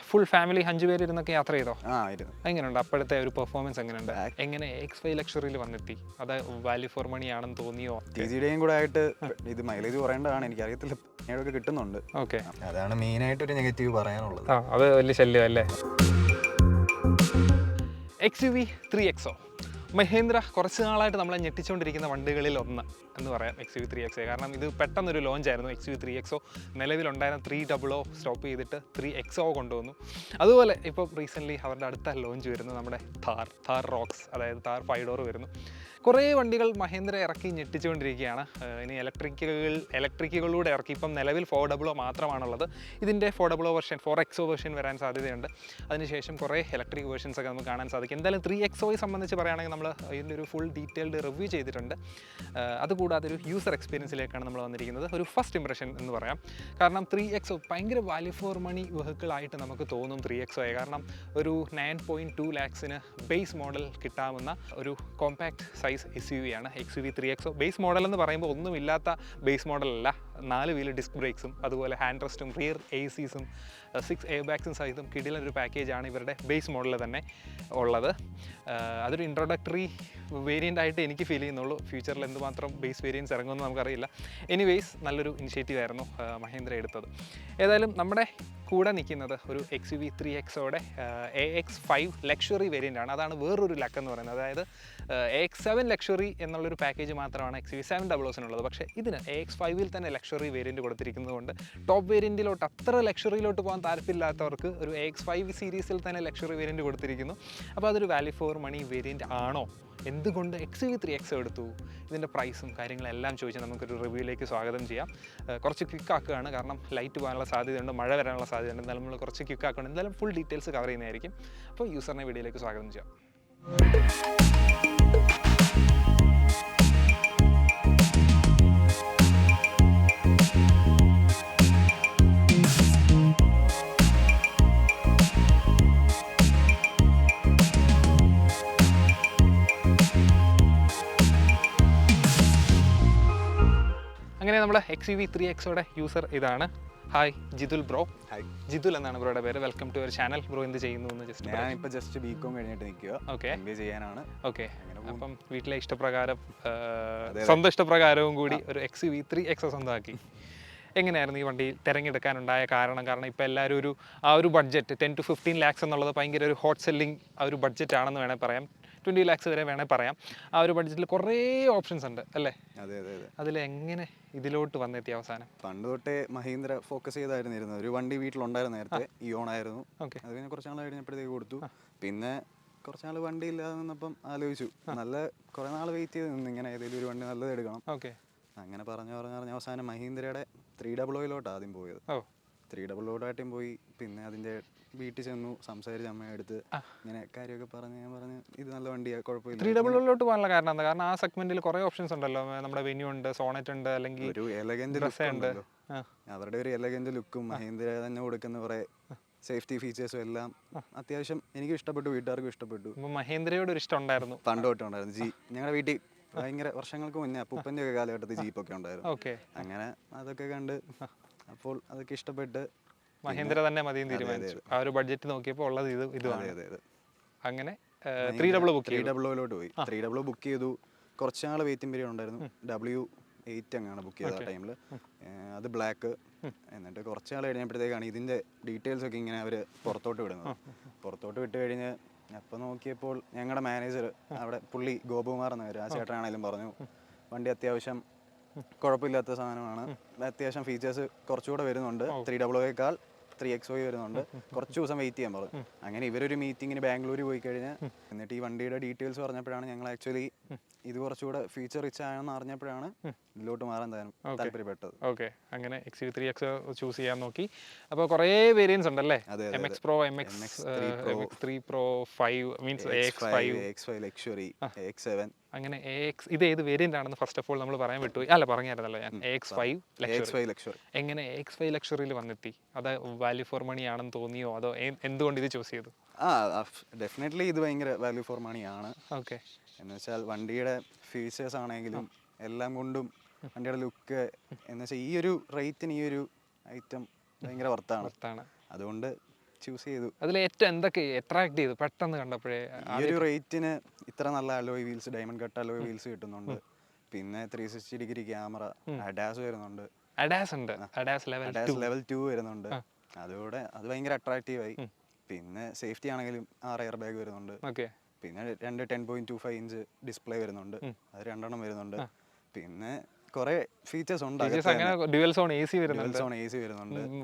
Full family 5 പേര് ഇരുന്നൊക്കെ യാത്ര ചെയ്തോ? ആയിരുന്നു. എങ്ങനെയുണ്ട് അപ്പോഴത്തെ ഒരു പെർഫോമൻസ് എങ്ങനെയുണ്ട്? എങ്ങനെ X5 ലക്ഷറിയിൽ വന്നെത്തി? അത് വാല്യൂ ഫോർ മണി ആണെന്ന് തോന്നിയോ? TGDയും കൂടെ ആയിട്ട് ഇത് മൈലേജ് കുറയേണ്ടതാണ്, എനിക്കറിയത്തില്ല. ഒക്കെ കിട്ടുന്നുണ്ട്. ഓക്കെ, അതാണ് മെയിനായിട്ടൊരു നെഗറ്റീവ് പറയാനുള്ളത്. അത് വലിയ ശല്യം അല്ലേ? XUV 3XO മഹേന്ദ്ര കുറച്ച് നാളായിട്ട് നമ്മളെ ഞെട്ടിച്ചുകൊണ്ടിരിക്കുന്ന വണ്ടികളിൽ ഒന്ന് എന്ന് പറയാം XUV 3XO. കാരണം ഇത് പെട്ടെന്നൊരു ലോഞ്ചായിരുന്നു. XUV 3XO നിലവിലുണ്ടായിരുന്ന 300 സ്റ്റോപ്പ് ചെയ്തിട്ട് 3XO കൊണ്ടുവന്നു. അതുപോലെ ഇപ്പോൾ റീസെൻ്റ്ലി അവരുടെ അടുത്ത ലോഞ്ച് വരുന്നു നമ്മുടെ താർ റോക്സ്, അതായത് താർ 5 ഡോർ വരുന്നു. കുറേ വണ്ടികൾ മഹേന്ദ്ര ഇറക്കി ഞെട്ടിച്ചുകൊണ്ടിരിക്കുകയാണ്. ഇനി ഇലക്ട്രിക്കുകളിലൂടെ ഇറക്കി. ഇപ്പം നിലവിൽ 400 മാത്രമാണുള്ളത്. ഇതിൻ്റെ 400 വെർഷൻ 4XO വെർഷൻ വരാൻ സാധ്യതയുണ്ട്. അതിനുശേഷം കുറേ ഇലക്ട്രിക് വേർഷൻസ് ഒക്കെ നമുക്ക് കാണാൻ സാധിക്കും. എന്തായാലും 3XOയെ സംബന്ധിച്ച് പറയുകയാണെങ്കിൽ നമ്മൾ ഇതിൻ്റെ ഒരു ഫുൾ ഡീറ്റെയിൽഡ് റിവ്യൂ ചെയ്തിട്ടുണ്ട്. അതുകൂടാതെ ഒരു യൂസർ എക്സ്പീരിയൻസിലേക്കാണ് നമ്മൾ വന്നിരിക്കുന്നത്. ഒരു ഫസ്റ്റ് ഇംപ്രഷൻ എന്ന് പറയാം. കാരണം 3XO ഭയങ്കര വാല്യൂ ഫോർ മണി വെഹിക്കിളായിട്ട് നമുക്ക് തോന്നും 3XOയെ. ഒരു 9.2 lakhs ബേസ് മോഡൽ കിട്ടാവുന്ന ഒരു കോമ്പാക്ട് സൈസ് SUV ആണ് XUV 3XO. ബേസ് മോഡൽ എന്ന് പറയുമ്പോൾ ഒന്നുമില്ലാത്ത ബേസ് മോഡലല്ല. 4 വീല് ഡിസ്ക് ബ്രേക്സും അതുപോലെ ഹാൻഡ് റെസ്റ്റും റിയർ ACസും 6 എയർ ബാഗ്സും സഹിതം കിടിലൊരു പാക്കേജാണ് ഇവരുടെ ബേസ് മോഡലിൽ തന്നെ ഉള്ളത്. അതൊരു ഇൻട്രൊഡക്ടറി വേരിയൻ്റ് ആയിട്ട് എനിക്ക് ഫീൽ ചെയ്യുന്നുള്ളൂ. ഫ്യൂച്ചറിൽ എന്തുമാത്രം ബേസ് വേരിയൻസ് ഇറങ്ങുമെന്ന് നമുക്കറിയില്ല. എനിവേയ്സ് നല്ലൊരു ഇനിഷ്യേറ്റീവ് ആയിരുന്നു മഹേന്ദ്ര എടുത്തത്. ഏതായാലും നമ്മുടെ കൂടെ നിൽക്കുന്നത് ഒരു XUV 3XOയുടെ AX5 ലക്ഷറി വേരിയൻ്റ് ആണ്. അതാണ് വേറൊരു ലക്ക് എന്ന് പറയുന്നത്. അതായത് AX7 ലക്ഷറി എന്നുള്ളൊരു പാക്കേജ് മാത്രമാണ് XUV 700 പക്ഷേ ഇതിന് AX5ൽ തന്നെ ലക്ഷറി വേരിയൻറ്റ് കൊടുത്തിരിക്കുന്നത് കൊണ്ട് ടോപ്പ് വേരിയൻറ്റിലോട്ട് അത്ര ലക്ഷറിയിലോട്ട് പോകാൻ താല്പര്യമില്ലാത്തവർക്ക് ഒരു AX5 സീരീസിൽ തന്നെ ലക്ഷറി വേരിയൻറ്റ് കൊടുത്തിരിക്കുന്നു. അപ്പോൾ അതൊരു വാല്യൂ ഫോർ മണി വേരിയൻറ്റ് ആണോ? എന്തുകൊണ്ട് XUV 3XO എടുത്തു? ഇതിൻ്റെ പ്രൈസും കാര്യങ്ങളെല്ലാം ചോദിച്ച് നമുക്കൊരു റിവ്യൂയിലേക്ക് സ്വാഗതം ചെയ്യാം. കുറച്ച് ക്വിക്ക് ആക്കുകയാണ്, കാരണം ലൈറ്റ് പോകാനുള്ള സാധ്യതയുണ്ട്, മഴ വരാനുള്ള സാധ്യതയുണ്ട്. എന്തായാലും നമ്മൾ കുറച്ച് ക്വിക്ക് ആക്കുകയാണ്. എന്തായാലും ഫുൾ ഡീറ്റെയിൽസ് കവർ ചെയ്യുന്നതായിരിക്കും. അപ്പോൾ യൂസറിനെ വീഡിയോയിലേക്ക് സ്വാഗതം ചെയ്യാം. അങ്ങനെ നമ്മുടെ XUV 3XOയുടെ യൂസർ ഇതാണ്. Hi Jithul bro. Hi. Jithul എന്നാണ് ബ്രോയുടെ പേര്. Welcome to our channel. Bro എന്ത് ചെയ്യുന്നു എന്ന് ഞാനിപ്പോൾ ജസ്റ്റ് BCom കഴിഞ്ഞിട്ട് നിൽക്കുക. ഓക്കെ, MBA ചെയ്യാനാണ്. ഓക്കെ. അപ്പം വീട്ടിലെ ഇഷ്ടപ്രകാരം സ്വന്തം ഇഷ്ടപ്രകാരവും കൂടി ഒരു XUV 3XO സ്വന്തമാക്കി. എങ്ങനെയായിരുന്നു ഈ വണ്ടി തിരഞ്ഞെടുക്കാനുണ്ടായ കാരണം? കാരണം ഇപ്പോൾ എല്ലാവരും ഒരു ബഡ്ജറ്റ് 10 to 15 lakhs എന്നുള്ളത് ഭയങ്കര ഒരു ഹോട്ട് സെല്ലിംഗ് ഒരു ബഡ്ജറ്റ് ആണെന്ന് വേണേൽ പറയാം. 20 lakhs വരെ വേണേൽ പറയാം. ആ ഒരു ബഡ്ജറ്റിൽ കുറേ ഓപ്ഷൻസ് ഉണ്ട് അല്ലേ? അതെ. അതിൽ എങ്ങനെ ഇതിലോട്ട് വന്നെത്തി അവസാനം? പണ്ട് തൊട്ടേ മഹീന്ദ്ര ഫോക്കസ് ചെയ്തായിരുന്നു. ഒരു വണ്ടി വീട്ടിലുണ്ടായിരുന്നു നേരത്തെ, ഇയോൺ ആയിരുന്നു. ഓക്കെ. അത് കഴിഞ്ഞ് കുറച്ച് നാൾ കഴിഞ്ഞപ്പോഴത്തേക്ക് കൊടുത്തു. പിന്നെ കുറച്ച് നാൾ വണ്ടി ഇല്ലാതെ നിന്നപ്പം ആലോചിച്ചു, കുറേ നാൾ വെയിറ്റ് ചെയ്ത് നിന്ന് ഇങ്ങനെ ഏതെങ്കിലും ഒരു വണ്ടി നല്ലത് എടുക്കണം. ഓക്കെ. അങ്ങനെ പറഞ്ഞ് അവസാനം മഹീന്ദ്രയുടെ 300 ആദ്യം പോയത്. 300 പോയി. പിന്നെ അതിൻ്റെ വീട്ടിൽ ചെന്നു, സംസാരിച്ച് അമ്മയെടുത്ത് ഇങ്ങനെ കാര്യമൊക്കെ പറഞ്ഞ് ഇത് നല്ല വണ്ടിയാണ്, കുഴപ്പമില്ല. 300 പോകാനുള്ള കാരണം എന്താ? കാരണം ആ സെഗ്മെന്റിൽ കുറേ ഓപ്ഷൻസ് ഉണ്ടല്ലോ. നമ്മുടെ വെന്യൂ ഉണ്ട്, സോണറ്റ് ഉണ്ട്, അല്ലെങ്കിൽ ഒരു എലഗന്റ് ലുക്ക് ഉണ്ട്. അവരുടെ ഒരു എലഗന്റ് ലുക്കും മഹീന്ദ്ര തന്നെ കൊടുക്കുന്ന കുറേ സേഫ്റ്റി ഫീച്ചേഴ്സും എല്ലാം അത്യാവശ്യം എനിക്ക് ഇഷ്ടപ്പെട്ടു, വീട്ടുകാർക്കും ഇഷ്ടപ്പെട്ടു. മഹീന്ദ്രയോട് ഒരു ഇഷ്ടം ഉണ്ടായിരുന്നു. പണ്ട് തൊട്ടേ ഉണ്ടായിരുന്നു. ഞങ്ങളുടെ വീട്ടിൽ ഭയങ്കര വർഷങ്ങൾക്ക് മുന്നേ അപ്പൂപ്പൻ്റെ ഒക്കെ കാലഘട്ടത്തിൽ ജീപ്പൊക്കെ ഉണ്ടായിരുന്നു. ഓക്കെ. അങ്ങനെ അതൊക്കെ കണ്ട് അപ്പോൾ അതൊക്കെ ഇഷ്ടപ്പെട്ട് മഹീന്ദ്ര തന്നെ മതിയും തീരുമാനിച്ചു. ആ ഒരു ബഡ്ജറ്റ് നോക്കിയപ്പോൾ ഉള്ളത് ഇതുമാണ്. അതെ. അങ്ങനെ 300 ബുക്ക് ചെയ്തു. 300 പോയി. 300 ബുക്ക് ചെയ്തു. കുറച്ച് നാൾ വെയിറ്റിംഗ് പീരിയഡ് ഉണ്ടായിരുന്നു. W8 അങ്ങാണ് ബുക്ക് ചെയ്ത ആ ടൈമിൽ. അത് ബ്ലാക്ക്. എന്നിട്ട് കുറച്ച് നാൾ കഴിഞ്ഞപ്പോഴത്തേക്കാണ് ഇതിൻ്റെ ഡീറ്റെയിൽസ് ഒക്കെ ഇങ്ങനെ അവർ പുറത്തോട്ട് വിടുന്നത്. പുറത്തോട്ട് വിട്ട് കഴിഞ്ഞ് അപ്പോൾ നോക്കിയപ്പോൾ ഞങ്ങളുടെ മാനേജർ അവിടെ, പുള്ളി ഗോപകുമാർ എന്ന പേര്, ആ ചേട്ടനാണെങ്കിലും പറഞ്ഞു വണ്ടി അത്യാവശ്യം കുഴപ്പമില്ലാത്ത സാധനമാണ്, അത്യാവശ്യം ഫീച്ചേഴ്സ് കുറച്ചുകൂടെ വരുന്നുണ്ട്, 300യേക്കാൾ 3XO വരുന്നുണ്ട്, കുറച്ച് ദിവസം വെയിറ്റ് ചെയ്യാൻ പറഞ്ഞു. അങ്ങനെ ഇവരൊരു മീറ്റിങ്ങിന് ബാംഗ്ലൂർ പോയി കഴിഞ്ഞ് എന്നിട്ട് ഈ വണ്ടിയുടെ ഡീറ്റെയിൽസ് പറഞ്ഞപ്പോഴാണ് ഞങ്ങൾ ആക്ച്വലി ഇത് കുറച്ചുകൂടെ ഫീച്ചർ റിച്ച് ആണെന്ന് അറിഞ്ഞപ്പോഴാണ് ഇതിലോട്ട് മാറാൻ താല്പര്യപ്പെട്ടത്. ഓക്കെ. അങ്ങനെ XUV 3XO ചൂസ് ചെയ്യാൻ നോക്കി. അപ്പോൾ കുറേ വേരിയൻസ് ഉണ്ടല്ലേ? MX Pro, MX3 Pro 5 means AX5 luxury, AX7. അങ്ങനെ ഇത് ഏത് വേരിയന്റ് ആണെന്ന് ഫസ്റ്റ് ഓഫ് ഓൾ നമ്മൾ പറയാൻ വിട്ടുപോയി. അല്ല, പറഞ്ഞായിരുന്നല്ലോ ഞാൻ. AX5 luxury. എങ്ങനെ AX5 ലക്ഷറിയിൽ വന്നെത്തി? അത് വാല്യൂ ഫോർ മണി ആണെന്ന് തോന്നിയോ? അതോ എന്തുകൊണ്ട് ഇത് ചൂസ് ചെയ്തു? ഡെഫിനറ്റ്ലി ഇത് ഭയങ്കര വാല്യൂ ഫോർ മണി ആണ്. ഓക്കെ. എന്ന് വെച്ചാൽ വണ്ടിയുടെ ഫീച്ചേഴ്സ് ആണെങ്കിലും എല്ലാം കൊണ്ടും വണ്ടിയുടെ ലുക്ക് എന്ന് വെച്ചാൽ ഈ ഒരു റേറ്റിന് ഈ ഒരു ഐറ്റം ഭയങ്കര വർത്താണ്. അതുകൊണ്ട് ചൂസ് ചെയ്തു. അതിൽ ഏറ്റവും എന്തൊക്കെ അട്രാക്ട് ചെയ്തു പെട്ടെന്ന് കണ്ടപ്പോഴേ? ഈ ഒരു റേറ്റിന് ഇത്ര നല്ല alloy wheels, diamond cut alloy wheels കിട്ടുന്നുണ്ട്. പിന്നെ 360 ഡിഗ്രി ക്യാമറ, അഡാസ് വരുന്നുണ്ട്. അഡാസ് ഉണ്ട്, അഡാസ് ലെവൽ 2 വരുന്നുണ്ട്. അതുകൂടെ അത് ഭയങ്കര അട്രാക്റ്റീവ് ആയി. പിന്നെ സേഫ്റ്റി ആണെങ്കിലും 6 എയർ ബാഗ് വരുന്നുണ്ട്. പിന്നെ 2 10.25 ഇഞ്ച് ഡിസ്പ്ലേ വരുന്നുണ്ട്, അത് 2 വരുന്നുണ്ട്. പിന്നെ കുറെ ഫീച്ചേഴ്സ് ഉണ്ട്. ഡ്യുവൽ സോൺ AC വരുന്നുണ്ട്,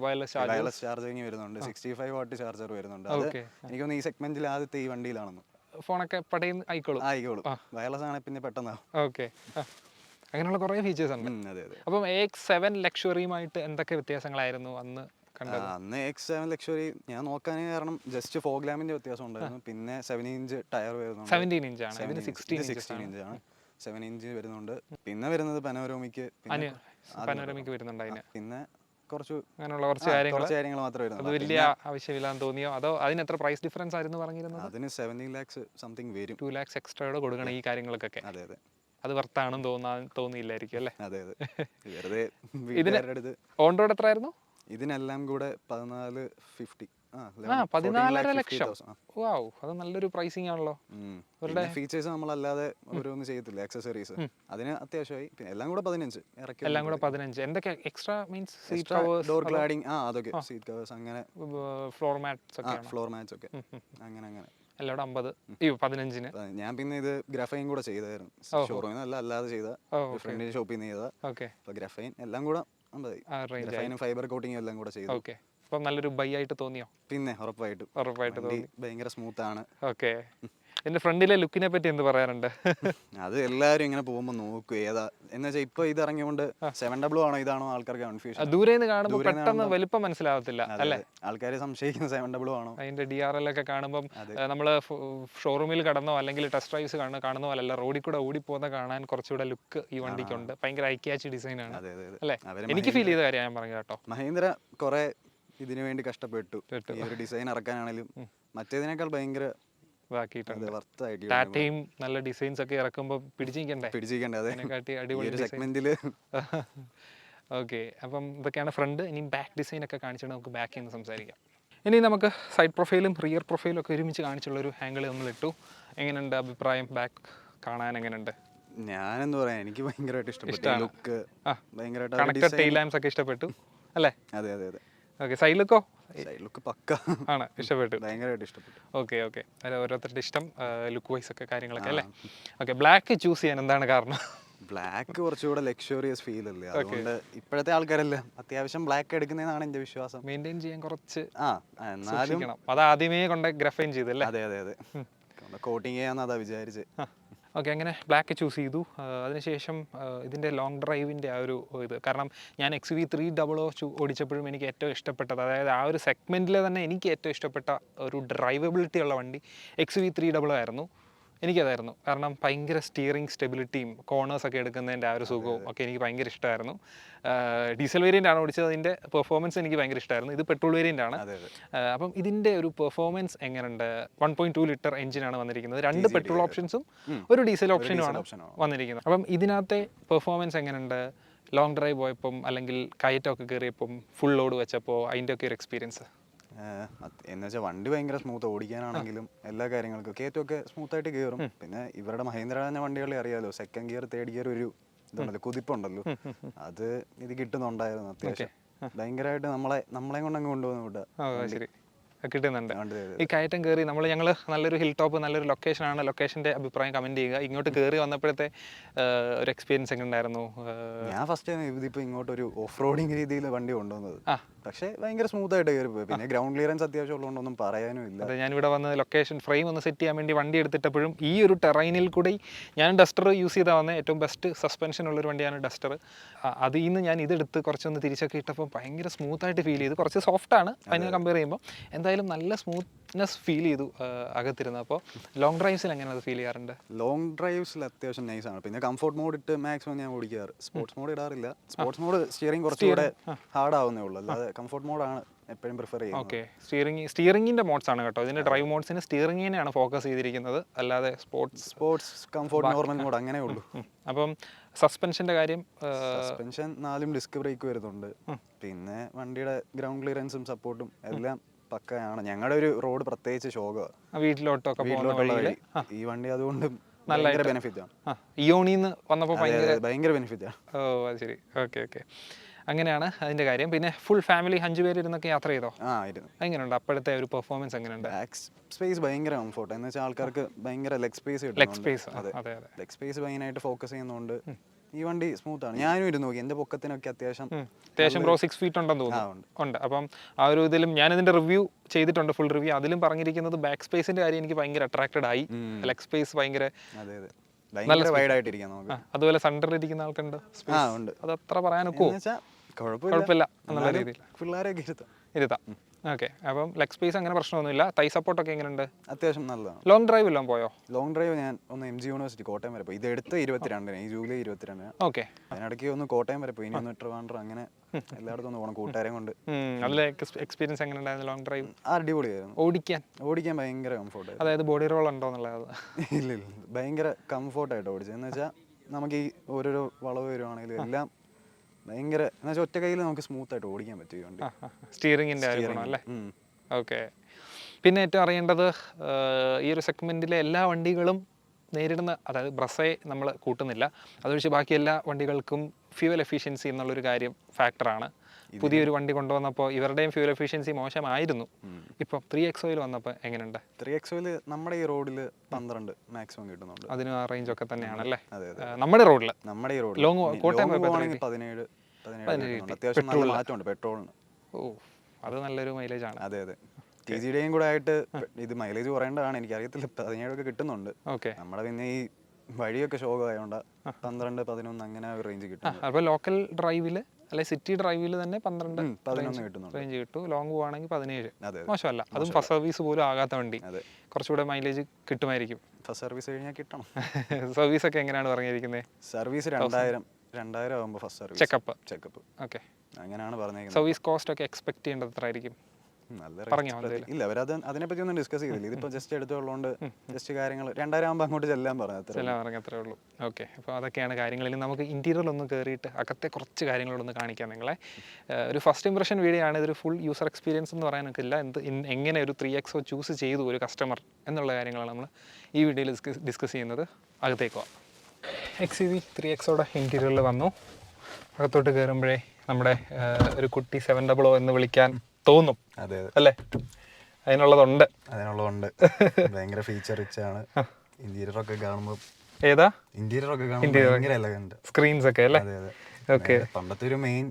വയർലെസ് ചാർജിങ് വരുന്നുണ്ട്, 65 വാട്ട് ചാർജർ വരുന്നുണ്ട്. അത് എനിക്ക് തോന്നുന്നു ഈ സെഗ്മെന്റിൽ ആദ്യത്തെ ഈ വണ്ടിയിലാണെന്ന്. ഫോണൊക്കെ പടയുന്ന ആയിക്കോളും. വയർലെസ് ആണ് പിന്നെ പെട്ടെന്നാവും. ഓക്കെ, അങ്ങനെയുള്ള കുറേ ഫീച്ചേഴ്സ് ഉണ്ട്. അതെ അതെ. അപ്പം AX7 ലക്ഷറിയുമായിട്ട് എന്തൊക്കെ വ്യത്യാസങ്ങളായിരുന്നു അന്ന് കണ്ടത്? അന്ന് X7 ലക്ഷറി ഞാൻ നോക്കാൻ കാരണം ജസ്റ്റ് ഫോഗ് ലാമ്പിന്റെ വ്യത്യാസം ഉണ്ടായിരുന്നു. പിന്നെ 7 ഇഞ്ച് ടയർ വരുന്നുണ്ട്. 17 ഇഞ്ചാണ്, 16 ഇഞ്ചാണ്. 7 ഇഞ്ച് വരുന്നുണ്ട്. പിന്നെ വരുന്നത് പനോരമിക്ക് വരുന്നുണ്ട് അതിന്. പിന്നെ കുറച്ച് അങ്ങനെയുള്ള കുറച്ച് കാര്യങ്ങൾ മാത്രമേ വരുന്നുള്ളൂ. അത് വലിയ ആവശ്യമില്ലാന്ന് തോന്നിയോ, അതോ അതിന് എത്ര പ്രൈസ് ഡിഫറൻസ് ആയിരുന്നു പറഞ്ഞിരുന്നത്? അതിന് 17 lakhs സംതിങ് വരും. 2 lakhs എക്സ്ട്രാ കൊടുക്കണം ഈ കാര്യങ്ങൾക്കൊക്കെ. അതെ അതെ. അത് വർത്താണെന്ന് തോന്നിയില്ലായിരിക്കും അല്ലേ? അതെ അതെ. വെറുതെ ഇതിന് ഓൺ റോഡ് എത്ര ആയിരുന്നു? ഇതിനെല്ലാം കൂടെ 14.50. 14.5 ലക്ഷം. വാവ്, അത് നല്ലൊരു പ്രൈസിംഗ് ആണല്ലോ. ഫീച്ചേഴ്സ് നമ്മളല്ലാതെ ഓരോന്നും ചെയ്യത്തില്ല, ആക്സസറീസ് അതിന് അത്യാവശ്യമായി. പിന്നെ എല്ലാം കൂടെ 15 ഇറക്കി. എല്ലാം കൂടെ 15. എന്തൊക്കെ extra means? Seat covers, door cladding, അതൊക്കെ സീറ്റ് കവേഴ്സ്, അങ്ങനെ ഫ്ലോർ മാറ്റ്സ് ഒക്കെ അങ്ങനെ എല്ലാം 50. 15-ന് ഞാൻ പിന്നെ ഇത് ഗ്രഫൈൻ കൂടെ ചെയ്തായിരുന്നു. ഷോറൂമിൽ നിന്ന് അല്ലാതെ ചെയ്ത, ഫ്രണ്ടിന്റെ ഷോപ്പിൽ നിന്ന് ചെയ്ത. അപ്പൊ ഗ്രഫൈൻ എല്ലാം കൂടെ 50. ഗ്രഫൈനും ഫൈബർ കോട്ടിങ്ങും എല്ലാം കൂടെ ചെയ്തു. ഓക്കെ, അപ്പം നല്ലൊരു ബൈ ആയിട്ട് തോന്നിയോ? പിന്നെ ഉറപ്പായിട്ടും തോന്നി. ഭയങ്കര സ്മൂത്ത് ആണ്. ഓക്കെ, എന്റെ ഫ്രണ്ടിലെ ലുക്കിനെ പറ്റി എന്ത് പറയാറുണ്ട്? അത് എല്ലാവരും ഇങ്ങനെ പോകുമ്പോൾ നോക്കും ഏതാ എന്ന് വെച്ചാൽ. ഇപ്പൊ ഇത് ഇറങ്ങിയോണ്ട് 7W ആണോ ഇതാണോ ആൾക്കാർക്ക് കൺഫ്യൂഷൻ. ദൂരെ നിന്ന് കാണുമ്പോൾ പെട്ടെന്ന് വലിപ്പം മനസ്സിലാവത്തില്ല അല്ലേ? ആൾക്കാർ സംശയിക്കുന്ന 7W ആണോ. അതിന്റെ DRL ഒക്കെ കാണുമ്പോൾ നമ്മള് ഷോറൂമിൽ കടന്നോ അല്ലെങ്കിൽ ടെസ്റ്റ് ഡ്രൈവ്സ് കാണുന്ന പോലല്ല, റോഡിൽ കൂടെ ഓടിപ്പോകുന്ന കാണാൻ കുറച്ചുകൂടെ ലുക്ക് ഈ വണ്ടിക്കുണ്ട്. ഭയങ്കര ഐക്യാച്ചി ഡിസൈൻ ആണ് അല്ലേ? എനിക്ക് ഫീൽ ചെയ്ത കാര്യം ഞാൻ പറഞ്ഞു കേട്ടോ. മഹീന്ദ്ര കുറെ ഇതിനു വേണ്ടി കഷ്ടപ്പെട്ടു. ഈ ഒരു ഡിസൈൻ ഇറക്കാനാണെങ്കിലും മറ്റേതിനേക്കാൾ ഭയങ്കര ടാറ്റയും നല്ല ഡിസൈൻസ് ഒക്കെ ഇറക്കുമ്പോൾ പിടിച്ചിരിക്കണ്ടേ അതിനെക്കാട്ടി അടിപൊളി സെഗ്മെന്റില്. ഓക്കെ, അപ്പം ഇതൊക്കെയാണ് ഫ്രണ്ട്. ഇനി ബാക്ക് ഡിസൈൻ ഒക്കെ കാണിച്ചിട്ട് നമുക്ക് ബാക്കിൽ നിന്ന് സംസാരിക്കാം. ഇനി നമുക്ക് സൈഡ് പ്രൊഫൈലും റിയർ പ്രൊഫൈലും ഒക്കെ ഒരുമിച്ച് കാണിച്ചുള്ളൊരു ആംഗിൾ നമ്മൾ ഇട്ടു. എങ്ങനെയുണ്ട് അഭിപ്രായം? ബാക്ക് കാണാൻ എങ്ങനെയുണ്ട്? ഞാനെന്താ പറയാ, എനിക്ക് ഭയങ്കരമായിട്ട് ഇഷ്ടപ്പെട്ടു. ലുക്ക് ഭയങ്കരമായിട്ട് കണക്റ്റഡ് ടെയിൽ ലാംപ്സ് ഒക്കെ ഇഷ്ടപ്പെട്ടു അല്ലേ? അതെ അതെ അതെ. ഓക്കെ, സൈഡ് ലുക്കോ? സൈഡ് ലുക്ക് പക്ക ആണ്, ഇഷ്ടപ്പെട്ടു, ഭയങ്കരമായിട്ട് ഇഷ്ടപ്പെട്ടു. ഓക്കെ അല്ല, ഓരോരുത്തരുടെ ഇഷ്ടം, ലുക്ക് വൈസ് ഒക്കെ കാര്യങ്ങളൊക്കെ അല്ലേ? ഓക്കെ, ബ്ലാക്ക് ചൂസ് ചെയ്യാൻ എന്താണ് കാരണം? ബ്ലാക്ക് കുറച്ചുകൂടെ ലക്ഷറിയസ് ഫീൽ അല്ലേ, അതുകൊണ്ട് ഇപ്പോഴത്തെ ആൾക്കാരെല്ലാം അത്യാവശ്യം ബ്ലാക്ക് എടുക്കുന്നതാണ് എന്റെ വിശ്വാസം. മെയിൻറ്റെയിൻ ചെയ്യാൻ കുറച്ച് എന്നാലും അത് ആദ്യമേ കൊണ്ട് ഗ്രഫൈൻ ചെയ്തല്ലേ? അതെ അതെ അതെ, കോട്ടിങ് ചെയ്യാന്ന് അതാ വിചാരിച്ച്. ഓക്കെ, അങ്ങനെ ബ്ലാക്ക് ചൂസ് ചെയ്തു. അതിനുശേഷം ഇതിൻ്റെ ലോങ് ഡ്രൈവിൻ്റെ ആ ഒരു ഇത്, കാരണം ഞാൻ XUV300 ഓടിച്ചപ്പോഴും എനിക്ക് ഏറ്റവും ഇഷ്ടപ്പെട്ടത്, അതായത് ആ ഒരു സെഗ്മെൻറ്റിൽ തന്നെ എനിക്ക് ഏറ്റവും ഇഷ്ടപ്പെട്ട ഒരു ഡ്രൈവബിലിറ്റി ഉള്ള വണ്ടി XUV300 ആയിരുന്നു. എനിക്കതായിരുന്നു, കാരണം ഭയങ്കര സ്റ്റിയറിംഗ് സ്റ്റെബിലിറ്റിയും കോർണേഴ്സൊക്കെ എടുക്കുന്നതിൻ്റെ ആ ഒരു സുഖവും ഒക്കെ എനിക്ക് ഭയങ്കര ഇഷ്ടമായിരുന്നു. ഡീസൽ വേരിയൻ്റ് ആണ് ഓടിച്ചത്, അതിൻ്റെ പെർഫോമൻസ് എനിക്ക് ഭയങ്കര ഇഷ്ടമായിരുന്നു. ഇത് പെട്രോൾ വേരിയൻ്റ് ആണ്. അപ്പം ഇതിൻ്റെ ഒരു പെർഫോമൻസ് എങ്ങനെയുണ്ട്? 1.2 ലിറ്റർ എഞ്ചിനാണ് വന്നിരിക്കുന്നത്, 2 പെട്രോൾ ഓപ്ഷൻസും ഒരു ഡീസൽ ഓപ്ഷനുമാണ് വന്നിരിക്കുന്നത്. അപ്പം ഇതിനകത്തെ പെർഫോമൻസ് എങ്ങനെയുണ്ട്? ലോങ് ഡ്രൈവ് പോയപ്പം അല്ലെങ്കിൽ കയറ്റമൊക്കെ കയറിയപ്പം ഫുൾ ലോഡ് വെച്ചപ്പോൾ അതിൻ്റെ ഒക്കെ ഒരു എക്സ്പീരിയൻസ് എന്ന് വെച്ചാൽ വണ്ടി ഭയങ്കര സ്മൂത്ത്, ഓടിക്കാനാണെങ്കിലും എല്ലാ കാര്യങ്ങൾക്കും കയറ്റമൊക്കെ സ്മൂത്തായിട്ട് കയറും. പിന്നെ ഇവരുടെ മഹീന്ദ്ര എന്ന വണ്ടികളെ അറിയാലോ, സെക്കൻഡ് ഗിയർ തേർഡ് ഗിയർ ഒരു ഇതുണ്ടല്ലോ, കുതിപ്പുണ്ടല്ലോ, അത് ഇത് കിട്ടുന്നുണ്ടായിരുന്നു. അത്യാവശ്യം ഭയങ്കരമായിട്ട് നമ്മളെ കൊണ്ടങ്ങ് കൊണ്ടുപോകുന്നു ഇവിടെ കിട്ടുന്നുണ്ട്. ഈ കയറ്റം കയറി ഞങ്ങൾ നല്ലൊരു ഹിൽ ടോപ്പ്, നല്ലൊരു ലൊക്കേഷനാണ്. ലൊക്കേഷൻ്റെ അഭിപ്രായം കമൻറ്റ് ചെയ്യുക. ഇങ്ങോട്ട് കയറി വന്നപ്പോഴത്തെ ഒരു എക്സ്പീരിയൻസ് എങ്ങനെ ഉണ്ടായിരുന്നു? ഞാൻ ഫസ്റ്റ് ഇതിപ്പോൾ ഇങ്ങോട്ടൊരു ഓഫ് റോഡിങ് രീതിയിൽ വണ്ടി കൊണ്ടുവന്നത്, പക്ഷേ ഭയങ്കര സ്മൂത്ത് ആയിട്ട് കയറി പോയി. പിന്നെ ഗ്രൗണ്ട് ക്ലിയറൻസ് അത്യാവശ്യം ഉള്ളതുകൊണ്ടൊന്നും പറയാനും ഇല്ല. അതെ, ഞാനിവിടെ വന്ന് ലൊക്കേഷൻ ഫ്രെയിം ഒന്ന് സെറ്റ് ചെയ്യാൻ വേണ്ടി വണ്ടി എടുത്തിട്ടപ്പോഴും ഈ ഒരു ടെറൈനിൽ കൂടി ഞാൻ ഡസ്റ്റർ യൂസ് ചെയ്താൽ വന്നത് ഏറ്റവും ബെസ്റ്റ് സസ്പെൻഷൻ ഉള്ളൊരു വണ്ടിയാണ് ഡസ്റ്റർ. അതിൽ നിന്ന് ഞാൻ ഇതെടുത്ത് കുറച്ചൊന്ന് തിരിച്ചൊക്കെ ഇട്ടപ്പോൾ ഭയങ്കര സ്മൂത്തായിട്ട് ഫീൽ ചെയ്തു. കുറച്ച് സോഫ്റ്റാണ് അതിനെ കമ്പയർ ചെയ്യുമ്പോൾ, എന്തായാലും നല്ല സ്മൂത്ത്നെസ് ഫീൽ ചെയ്തു അകത്തിരുന്ന്. അപ്പോൾ ലോങ് ഡ്രൈവ്സിൽ എങ്ങനെ അത് ഫീൽ ചെയ്യാറുണ്ട്? ലോങ് ഡ്രൈവ്സിൽ അത്യാവശ്യം നൈസാണ്. പിന്നെ കംഫോർട്ട് മോഡ് ഇട്ട് മാക്സിമം ഞാൻ ഓടിക്കാറ്. സ്പോർട്സ് മോഡ് ഇടാറില്ല. സ്പോർട്സ് മോഡ് സ്റ്റിയറിംഗ് കുറച്ചുകൂടെ ഹാർഡ് ആവുന്നേ ഉള്ളൂ, അല്ലാതെ കംഫോർട്ട് മോഡാണ് എപ്പോഴും പ്രിഫർ ചെയ്യുന്നത്. ഓക്കെ, സ്റ്റിയറിംഗിൻ്റെ മോഡ്സ് ആണ് കേട്ടോ. ഇതിൻ്റെ ഡ്രൈവ് മോഡ്സിന് സ്റ്റിയറിംഗിനെയാണ് ഫോക്കസ് ചെയ്തിരിക്കുന്നത്, അല്ലാതെ സ്പോർട്സ് കംഫോർട്ട് നോർമൽ മോഡ് അങ്ങനെ ഉള്ളൂ. അപ്പം സസ്പെൻഷൻ്റെ കാര്യം? സസ്പെൻഷൻ 4 ഡിസ്ക് ബ്രേക്ക് വരുന്നുണ്ട്. പിന്നെ വണ്ടിയുടെ ഗ്രൗണ്ട് ക്ലിയറൻസും സപ്പോർട്ടും എല്ലാം പക്കയാണ്. ഞങ്ങളുടെ ഒരു റോഡ് പ്രത്യേകിച്ച് ശോകമാണ്, വീട്ടിലോട്ടൊക്കെ പോകുന്ന വീട്ടിലോട്ടുള്ള വഴിയിൽ വഴി. ഈ വണ്ടി അതുകൊണ്ട് ഭയങ്കര ബെനിഫിറ്റ് ആണ്. ഇയോണിന്ന് വന്നപ്പോൾ ഭയങ്കര ബെനിഫിറ്റ് ആണ്. ഓ അത് ശരി, ഓക്കെ ഓക്കെ. അങ്ങനെയാണ് അതിൻ്റെ കാര്യം. പിന്നെ ഫുൾ ഫാമിലി 5 പേര് ഇരുന്നൊക്കെ യാത്ര ചെയ്തോ? ആയിരുന്നു. എങ്ങനെയുണ്ട് അപ്പോഴത്തെ ഒരു പെർഫോമൻസ്? എങ്ങനെയുണ്ട്? ബാക്ക് സ്പേസ് ഭയങ്കര കംഫോർട്ട് എന്ന് വെച്ചാൽ ആൾക്കാർക്ക് ഭയങ്കര ലെഗ് സ്പേസ് ലെഗ് സ്പേസ്? അതെ അതെ. ലെഗ് സ്പേസ് ഭയങ്കരമായിട്ട് ഫോക്കസ് ചെയ്യുന്നതുകൊണ്ട് ഈ വണ്ടി സ്മൂത്ത് ആണ്. ഞാനും ഇരുന്ന് നോക്കി, എൻ്റെ പൊക്കത്തിനൊക്കെ അത്യാവശ്യം ബ്രോ 6 ഫീറ്റ് ഉണ്ടെന്ന് തോന്നുന്നു. ഉണ്ട്. അപ്പം ആ ഒരു ഇതിലും ഞാനിതിൻ്റെ റിവ്യൂ ചെയ്തിട്ടുണ്ട്, ഫുൾ റിവ്യൂ. അതിലും പറഞ്ഞിരിക്കുന്നത് ബാക്ക് സ്പേസിൻ്റെ കാര്യം എനിക്ക് ഭയങ്കര അട്രാക്റ്റഡ് ആയി. ലെഗ് സ്പേസ് ഭയങ്കര നല്ല വൈഡ് ആയിട്ടിരിക്കാം നമുക്ക്. അതുപോലെ സെന്ററിൽ ഇരിക്കുന്ന ആൾക്കുണ്ട് ഉണ്ട്. അത് അത്ര പറയാനൊക്കെ കുഴപ്പമില്ല എന്നുള്ള രീതിയിൽ പിള്ളേരെയൊക്കെ ഇരുത്താം. ഓക്കെ. അപ്പം ലെഗ് സ്പേസ് അങ്ങനെ പ്രശ്നമൊന്നുമില്ല. തൈ സപ്പോർട്ടൊക്കെ എങ്ങനെയുണ്ട്? അത്യാവശ്യം നല്ലതാണ്. ലോങ് ഡ്രൈവ് എല്ലാം പോയോ? ലോങ് ഡ്രൈവ് ഞാൻ ഒന്ന് MG യൂണിവേഴ്സിറ്റി കോട്ടയം വരെ പോയി. ഇത് എടുത്ത് 22 ഈ ജൂലൈ 22. ഓക്കെ. അതിനിടയ്ക്ക് ഒന്ന് കോട്ടയം വരെ പോയി, ഇനി ഒന്ന് ട്രിവാൻഡ്രം, അങ്ങനെ എല്ലായിടത്തും ഒന്ന് പോകണം കൂട്ടുകാരെ കൊണ്ട്. അതിലെ എക്സ്പീരിയൻസ് എങ്ങനെ ഉണ്ടായിരുന്നു ലോങ് ഡ്രൈവ്? അടിപൊളിയായിരുന്നു. ഓടിക്കാൻ ഭയങ്കര കംഫോർട്ട്. അതായത് ബോഡി റോൾ ഉണ്ടോ എന്നുള്ളത്? ഇല്ല, ഭയങ്കര കംഫോർട്ടായിട്ട് ഓടിച്ചത്. എന്ന് വെച്ചാൽ നമുക്ക് ഈ ഓരോരോ വളവ് വരുവാണെങ്കിലും എല്ലാം ഭയങ്കര എന്ന് വെച്ചാൽ ഒറ്റ കയ്യിൽ നമുക്ക് സ്മൂത്ത് ആയിട്ട് ഓടിക്കാൻ പറ്റും. സ്റ്റിയറിംഗിൻ്റെ അല്ലേ? ഓക്കെ. പിന്നെ ഏറ്റവും അറിയേണ്ടത് ഈ ഒരു സെഗ്മെൻറ്റിലെ എല്ലാ വണ്ടികളും നേരിടുന്ന, അതായത് ബ്രസയെ നമ്മൾ കൂട്ടുന്നില്ല, അതൊഴിച്ച് ബാക്കി എല്ലാ വണ്ടികൾക്കും ഫ്യൂവൽ എഫിഷ്യൻസി എന്നുള്ളൊരു കാര്യം ഫാക്ടറാണ്. പുതിയൊരു വണ്ടി കൊണ്ടുവന്നപ്പോൾ ഇവരുടെയും ഫ്യൂവൽ എഫിഷ്യൻസി മോശമായിരുന്നു. ഇപ്പം 3XOയിൽ വന്നപ്പോൾ എങ്ങനെയുണ്ട്? 3XOയിൽ നമ്മുടെ ഈ റോഡിൽ 12 മാക്സിമം കിട്ടുന്നുണ്ട്. അതിന് ആ റേഞ്ച് ഒക്കെ തന്നെയാണല്ലേ നമ്മുടെ റോഡിൽ? നമ്മുടെ ഈ റോഡിൽ ലോങ് കോട്ടയം 17 അത്യാവശ്യം നല്ല മാറ്റമുണ്ട് പെട്രോളിന്. ഓ, അത് നല്ലൊരു മൈലേജ് ആണ്. അതെ അതെ. TGDയും കൂടെ ആയിട്ട് ഇത് മൈലേജ് കുറയേണ്ടതാണ്, എനിക്കറിയത്തില്ല. 17 കിട്ടുന്നുണ്ട്. നമ്മുടെ പിന്നെ ഈ വഴിയൊക്കെ ശോകമായതുകൊണ്ട് 12, 11 അങ്ങനെ ഒരു റേഞ്ച് കിട്ടും. അപ്പോൾ ലോക്കൽ ഡ്രൈവിൽ അല്ലെ സിറ്റി ഡ്രൈവിൽ തന്നെ 12, 11 കിട്ടുന്നുണ്ട് റേഞ്ച് കിട്ടും. ലോങ് പോവാണെങ്കിൽ 17. മോശമല്ല. അതും ഫസ്റ്റ് സർവീസ് പോലും ആകാത്ത വണ്ടി, കുറച്ചുകൂടെ മൈലേജ് കിട്ടുമായിരിക്കും. ഫസ്റ്റ് സർവീസ് കഴിഞ്ഞാൽ കിട്ടണം. സർവീസ് ഒക്കെ എങ്ങനെയാണ് പറഞ്ഞിരിക്കുന്നത്? സർവീസ് 2000 ആകുമ്പോൾ ഫസ്റ്റ് സർവീസ് ചെക്കപ്പ്. ഓക്കെ, അങ്ങനെയാണ് പറഞ്ഞേക്കുന്നത്. സർവീസ് കോസ്റ്റ് ഒക്കെ എക്സ്പെക്ട് ചെയ്യേണ്ടത് എത്ര ആയിരിക്കും? ഇല്ല, അവർ അതിനെപ്പറ്റി ഒന്നും ഡിസ്കസ് ചെയ്തില്ല. ഇതിപ്പോൾ ജസ്റ്റ് എടുത്തുള്ളതുകൊണ്ട് ജസ്റ്റ് കാര്യങ്ങൾ 2000 ആകുമ്പോൾ അങ്ങോട്ട് ചെല്ലാൻ പറഞ്ഞത്രേ ഉള്ളൂ. ഓക്കെ. അപ്പോൾ അതൊക്കെയാണ് കാര്യങ്ങൾ. ഇനി നമുക്ക് ഇൻറ്റീരിയറിലൊന്ന് കയറിയിട്ട് അകത്തെ കുറച്ച് കാര്യങ്ങളൊന്ന് കാണിക്കാം നിങ്ങളെ. ഒരു ഫസ്റ്റ് ഇംപ്രഷൻ വീഡിയോ ആണ്. ഇതൊരു ഫുൾ യൂസർ എക്സ്പീരിയൻസ് എന്ന് പറയാനൊക്കെ ഇല്ല. എങ്ങനെ ഒരു 3XO ചൂസ് ചെയ്തു ഒരു കസ്റ്റമർ എന്നുള്ള കാര്യങ്ങളാണ് നമ്മൾ ഈ വീഡിയോയിൽ ഡിസ്കസ് ചെയ്യുന്നത്. അകത്തേക്ക് പോവാം. XUV 3XOയുടെ ഇൻറ്റീരിയറിൽ വന്നു. അകത്തോട്ട് കയറുമ്പോഴേ നമ്മുടെ ഒരു കുട്ടി 700 എന്ന് വിളിക്കാൻ തോന്നും. അതെ അല്ലേ? അതിനുള്ളതുണ്ട്. ഭയങ്കര ഫീച്ചർ റിച്ച് ആണ്. ഇന്റീരിയർ ഒക്കെ കാണുമ്പോൾ സ്ക്രീൻസ് ഒക്കെ അല്ലേ? ഓക്കെ. പണ്ടത്തെ ഒരു മെയിൻ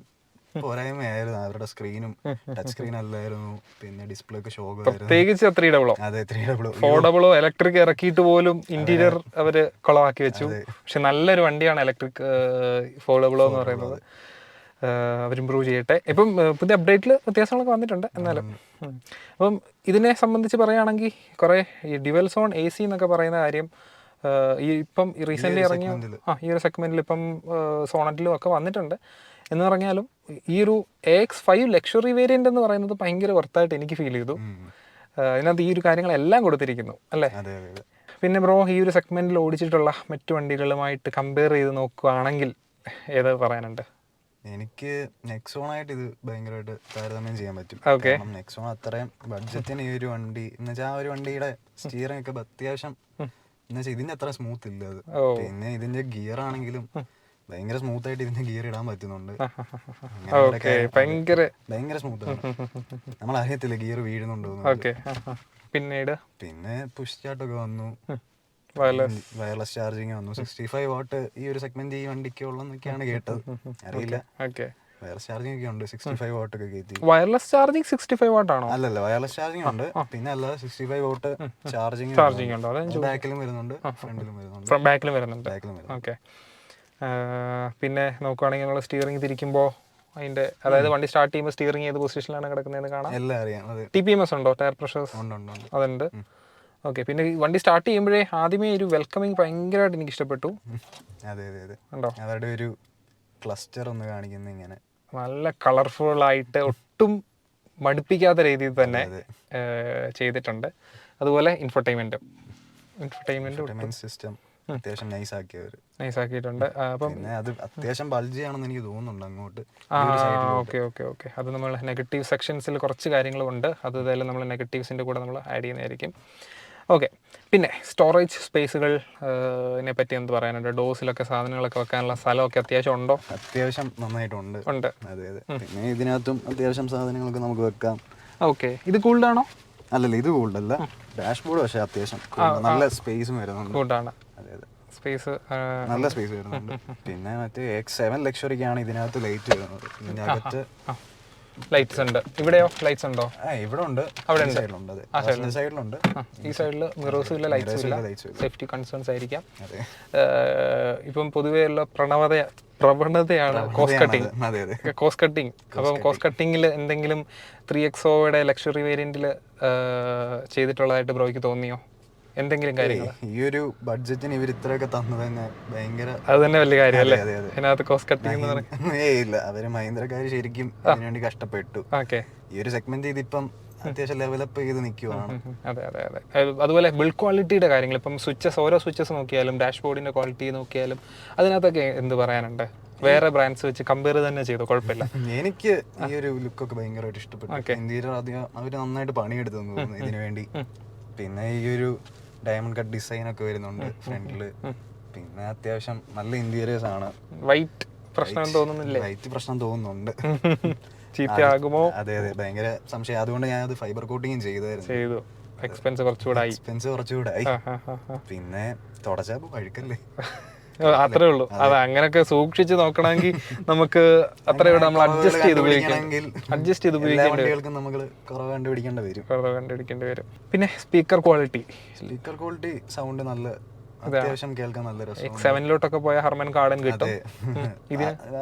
പോരായ്മയായിരുന്നു അവരുടെ സ്ക്രീനും ടച്ച് സ്ക്രീൻ അല്ലായിരുന്നു. പിന്നെ ഡിസ്പ്ലേ ഒക്കെ ഷോക്ക്, പ്രത്യേകിച്ച് 300. അതെ 300 400 ഇലക്ട്രിക് ഇറക്കിയിട്ട് പോലും ഇന്റീരിയർ അവര് കുളമാക്കി വെച്ചു. പക്ഷെ നല്ലൊരു വണ്ടിയാണ് ഇലക്ട്രിക് 400 എന്ന് പറയുന്നത്. അവർ ഇമ്പ്രൂവ് ചെയ്യട്ടെ. ഇപ്പം പുതിയ അപ്ഡേറ്റിൽ വ്യത്യാസങ്ങളൊക്കെ വന്നിട്ടുണ്ട്. എന്നാലും അപ്പം ഇതിനെ സംബന്ധിച്ച് പറയുകയാണെങ്കിൽ കുറേ ഈ ഡ്യുവൽ സോൺ AC എന്നൊക്കെ പറയുന്ന കാര്യം ഈ ഇപ്പം റീസെൻ്റ്ലി ഇറങ്ങിയ ഈ ഒരു സെഗ്മെൻറ്റിൽ ഇപ്പം സോണറ്റിലും ഒക്കെ വന്നിട്ടുണ്ട്. എന്ന് പറഞ്ഞാലും ഈ ഒരു AX5 ലക്ഷറി വേരിയൻ്റ് എന്ന് പറയുന്നത് ഭയങ്കര വർത്തായിട്ട് എനിക്ക് ഫീൽ ചെയ്തു. അതിനകത്ത് ഈ ഒരു കാര്യങ്ങളെല്ലാം കൊടുത്തിരിക്കുന്നു അല്ലേ? പിന്നെ ബ്രോ ഈ ഒരു സെഗ്മെൻറ്റിൽ ഓടിച്ചിട്ടുള്ള മറ്റു വണ്ടികളുമായിട്ട് കമ്പയർ ചെയ്ത് നോക്കുകയാണെങ്കിൽ ഏത് പറയാനുണ്ട്? എനിക്ക് നെക്സോണായിട്ട് ഇത് ഭയങ്കരമായിട്ട് താരതമ്യം ചെയ്യാൻ പറ്റും. നെക്സോൺ അത്രയും ബഡ്ജറ്റിന് ഈ ഒരു വണ്ടി എന്ന് വെച്ചാൽ ആ ഒരു വണ്ടിയുടെ സ്റ്റിയറിംഗ് ഒക്കെ അത്യാവശ്യം എന്ന് വെച്ചാൽ ഇതിന്റെ അത്ര സ്മൂത്ത് ഇല്ല അത്. പിന്നെ ഇതിന്റെ ഗിയർ ആണെങ്കിലും ഭയങ്കര സ്മൂത്ത് ആയിട്ട് ഇതിന്റെ ഗിയർ ഇടാൻ പറ്റുന്നുണ്ട്. ഭയങ്കര സ്മൂത്ത് ആണ്. നമ്മൾ അറിയത്തില്ല ഗിയർ വീഴുന്നുണ്ടോ. പിന്നെ പുഷ് സ്റ്റാർട്ടൊക്കെ വന്നു, വയർലെസ് ചാർജിങ് വന്നു. 65 വാട്ട് ഈ ഒരു സെഗ്മെന്റ് ഈ വണ്ടിക്ക് ഉള്ളതെന്നൊക്കെയാണ് കേട്ടത്, അറിയില്ല. വയർലെസ് ചാർജിങ് ഒക്കെ ഉണ്ട്. 65 വാട്ട് ഒക്കെ കയറ്റി. വയർലെസ് ചാർജിങ് 65 വാട്ട് ആണോ? അല്ലല്ല, വയർലെസ് ചാർജിങ് ഉണ്ട്. പിന്നെ അല്ലാതെ 65 വാട്ട് ചാർജിങ് ബാക്കിലും വരുന്നുണ്ട്, ഫ്രണ്ടിലും വരുന്നുണ്ട്. ഓക്കെ. പിന്നെ നോക്കുകയാണെങ്കിൽ നമ്മൾ സ്റ്റിയറിംഗ് തിരിക്കുമ്പോൾ അതിന്റെ, അതായത് വണ്ടി സ്റ്റാർട്ട് ചെയ്യുമ്പോൾ സ്റ്റിയറിംഗ് ഏത് പൊസിഷനിലാണ് കിടക്കുന്നതെന്ന് കാണാം. എല്ലാം അറിയാം. TPMS ഉണ്ടോ? ടയർ പ്രഷേഴ്സ് അതുണ്ട്. ഓക്കെ. പിന്നെ വണ്ടി സ്റ്റാർട്ട് ചെയ്യുമ്പോഴേ ആദ്യമേ ഒരു വെൽക്കമിങ് ഭയങ്കരമായിട്ട് എനിക്ക് ഇഷ്ടപ്പെട്ടു. അതെ ഉണ്ടോ? അവരുടെ ഒരു ക്ലസ്റ്റർ ഒന്ന് കാണിക്കുന്ന ഇങ്ങനെ നല്ല കളർഫുൾ ആയിട്ട് ഒട്ടും മടുപ്പിക്കാത്ത രീതിയിൽ തന്നെ ചെയ്തിട്ടുണ്ട്. അതുപോലെ ഇൻഫർടൈൻമെന്റ് സിസ്റ്റം അത്യാവശ്യം നൈസ് ആക്കിയവർ. നൈസ് ആക്കിയിട്ടുണ്ട്. അപ്പം പിന്നെ അത് അത്യാവശ്യം ബൾജി ആണെന്ന് എനിക്ക് തോന്നുന്നുണ്ട് അങ്ങോട്ട്. Okay okay okay. അത് നമ്മൾ നെഗറ്റീവ് സെക്ഷൻസിൽ കുറച്ച് കാര്യങ്ങളുണ്ട്, അത് ഏതായാലും നമ്മൾ നെഗറ്റീവ്സിൻ്റെ കൂടെ നമ്മൾ ആഡ് ചെയ്യുന്നതായിരിക്കും. ഓക്കെ. പിന്നെ സ്റ്റോറേജ് സ്പേസുകൾ പറ്റി എന്ത് പറയാനുണ്ട്? ഡോസിലൊക്കെ സാധനങ്ങളൊക്കെ വെക്കാനുള്ള സ്ഥലമൊക്കെ അത്യാവശ്യം ഉണ്ടോ? അത്യാവശ്യം നന്നായിട്ടുണ്ട്. ഉണ്ട്. അതെ അതെ. പിന്നെ ഇതിനകത്തും അത്യാവശ്യം സാധനങ്ങളൊക്കെ നമുക്ക് വെക്കാം. ഓക്കെ. ഇത് കൂൾഡാണോ? അല്ലല്ല, ഇത് കൂൾഡ് അല്ല. ഡാഷ്ബോർഡ് പക്ഷേ അത്യാവശ്യം നല്ല സ്പേസും വരുന്നുണ്ട്. കൂൾഡാണ്. അതെ അതെ, സ്പേസ് നല്ല സ്പേസ് വരുന്നുണ്ട്. പിന്നെ മറ്റേ X7 ലക്ഷറിക്കാണ് ഇതിനകത്ത് ലൈറ്റ് വരുന്നത്. ഇതിൻ്റെ അകത്ത് ലൈറ്റ്സ് ഉണ്ട്. ഇവിടെയോ ലൈറ്റ്സ് ഉണ്ടോ? ഇവിടെ ഉണ്ട്, അവിടെ ഈ സൈഡിലുണ്ട്. അതെ, സൈഡിലുണ്ട്. ഈ സൈഡിൽ മിറേഴ്സും ഇല്ല, ലൈറ്റ്സും ഇല്ല. സേഫ്റ്റി കൺസേൺസ് ആയിരിക്കാം. ഇപ്പം പൊതുവേ ഉള്ള പ്രവണതയാണ് കോസ്റ്റ് കട്ടിങ്. Cost cutting. അപ്പം കോസ്റ്റ് കട്ടിങ്ങിൽ എന്തെങ്കിലും 3XOയുടെ ലക്ഷറി വേരിയന്റിൽ ചെയ്തിട്ടുള്ളതായിട്ട് ബ്രോയ്ക്ക് തോന്നിയോ എന്തെങ്കിലും കാര്യങ്ങൾ? ഈ ഒരു ബഡ്ജറ്റിന് ഇവർ ഇത്രയൊക്കെ തന്നത് തന്നെ ഭയങ്കര, അത് തന്നെ വലിയ കാര്യമല്ലേ അതിനകത്ത് കോസ്റ്റ് കട്ടിങ് എന്ന് പറയുന്നത്. ഇല്ല, അവര് മഹീന്ദ്രക്കാര് ശരിക്കും അതിനുവേണ്ടി കഷ്ടപ്പെട്ടു. ഓക്കെ. ഈ ഒരു സെഗ്മെന്റ് ഇതിപ്പം അത്യാവശ്യം ഡെവലപ്പ് ചെയ്ത് നിൽക്കുവാണ്. അതെ അതെ അതെ. അതുപോലെ ബിൽഡ് ക്വാളിറ്റിയുടെ കാര്യങ്ങൾ, ഇപ്പം സ്വിച്ചസ്, ഓരോ സ്വിച്ചസ് നോക്കിയാലും ഡാഷ്ബോർഡിന്റെ ക്വാളിറ്റി നോക്കിയാലും അതിനകത്തൊക്കെ എന്ത് പറയാനുണ്ട്? വേറെ ബ്രാൻഡ്സ് വെച്ച് കമ്പയർ തന്നെ ചെയ്തു, കുഴപ്പമില്ല. എനിക്ക് ഈ ഒരു ലുക്കൊക്കെ ഭയങ്കരമായിട്ട് ഇഷ്ടപ്പെട്ടു. ഇന്ത്യയിൽ അധികം അവര് നന്നായിട്ട് പണിയെടുത്തു തോന്നുന്നു ഇതിനു വേണ്ടി. പിന്നെ ഈ ഒരു ഡയമണ്ട് കട്ട് ഡിസൈൻ ഒക്കെ വരുന്നുണ്ട് ഫ്രണ്ടില്. പിന്നെ അത്യാവശ്യം നല്ല ഇന്റീരിയേഴ്സ് ആണ്. വൈറ്റ് പ്രശ്നം തോന്നുന്നില്ലേ? വൈറ്റ് പ്രശ്നം തോന്നുന്നുണ്ട്. ചീത്തയാകുമോ? അതെ അതെ, ഭയങ്കര സംശയം. അതുകൊണ്ട് ഞാൻ അത് ഫൈബർ കോട്ടിങ് ചെയ്തു. എക്സ്പെൻസ് കുറച്ചുകൂടായി. പിന്നെ തുടച്ചാപ്പ് പഴുക്കല്ലേ, അത്രേ ഉള്ളൂ. അത് അങ്ങനെയൊക്കെ സൂക്ഷിച്ച് നോക്കണമെങ്കിൽ നമുക്ക് അത്രയും നമ്മൾ അഡ്ജസ്റ്റ് ചെയ്ത് ഉപയോഗിക്കേണ്ടി വരും. പിന്നെ സ്പീക്കർ ക്വാളിറ്റി സൗണ്ട് നല്ല, അത്യാവശ്യം കേൾക്കാൻ നല്ല രസം. X7 പോയ ഹർമൻ കാർഡൻ കിട്ടും.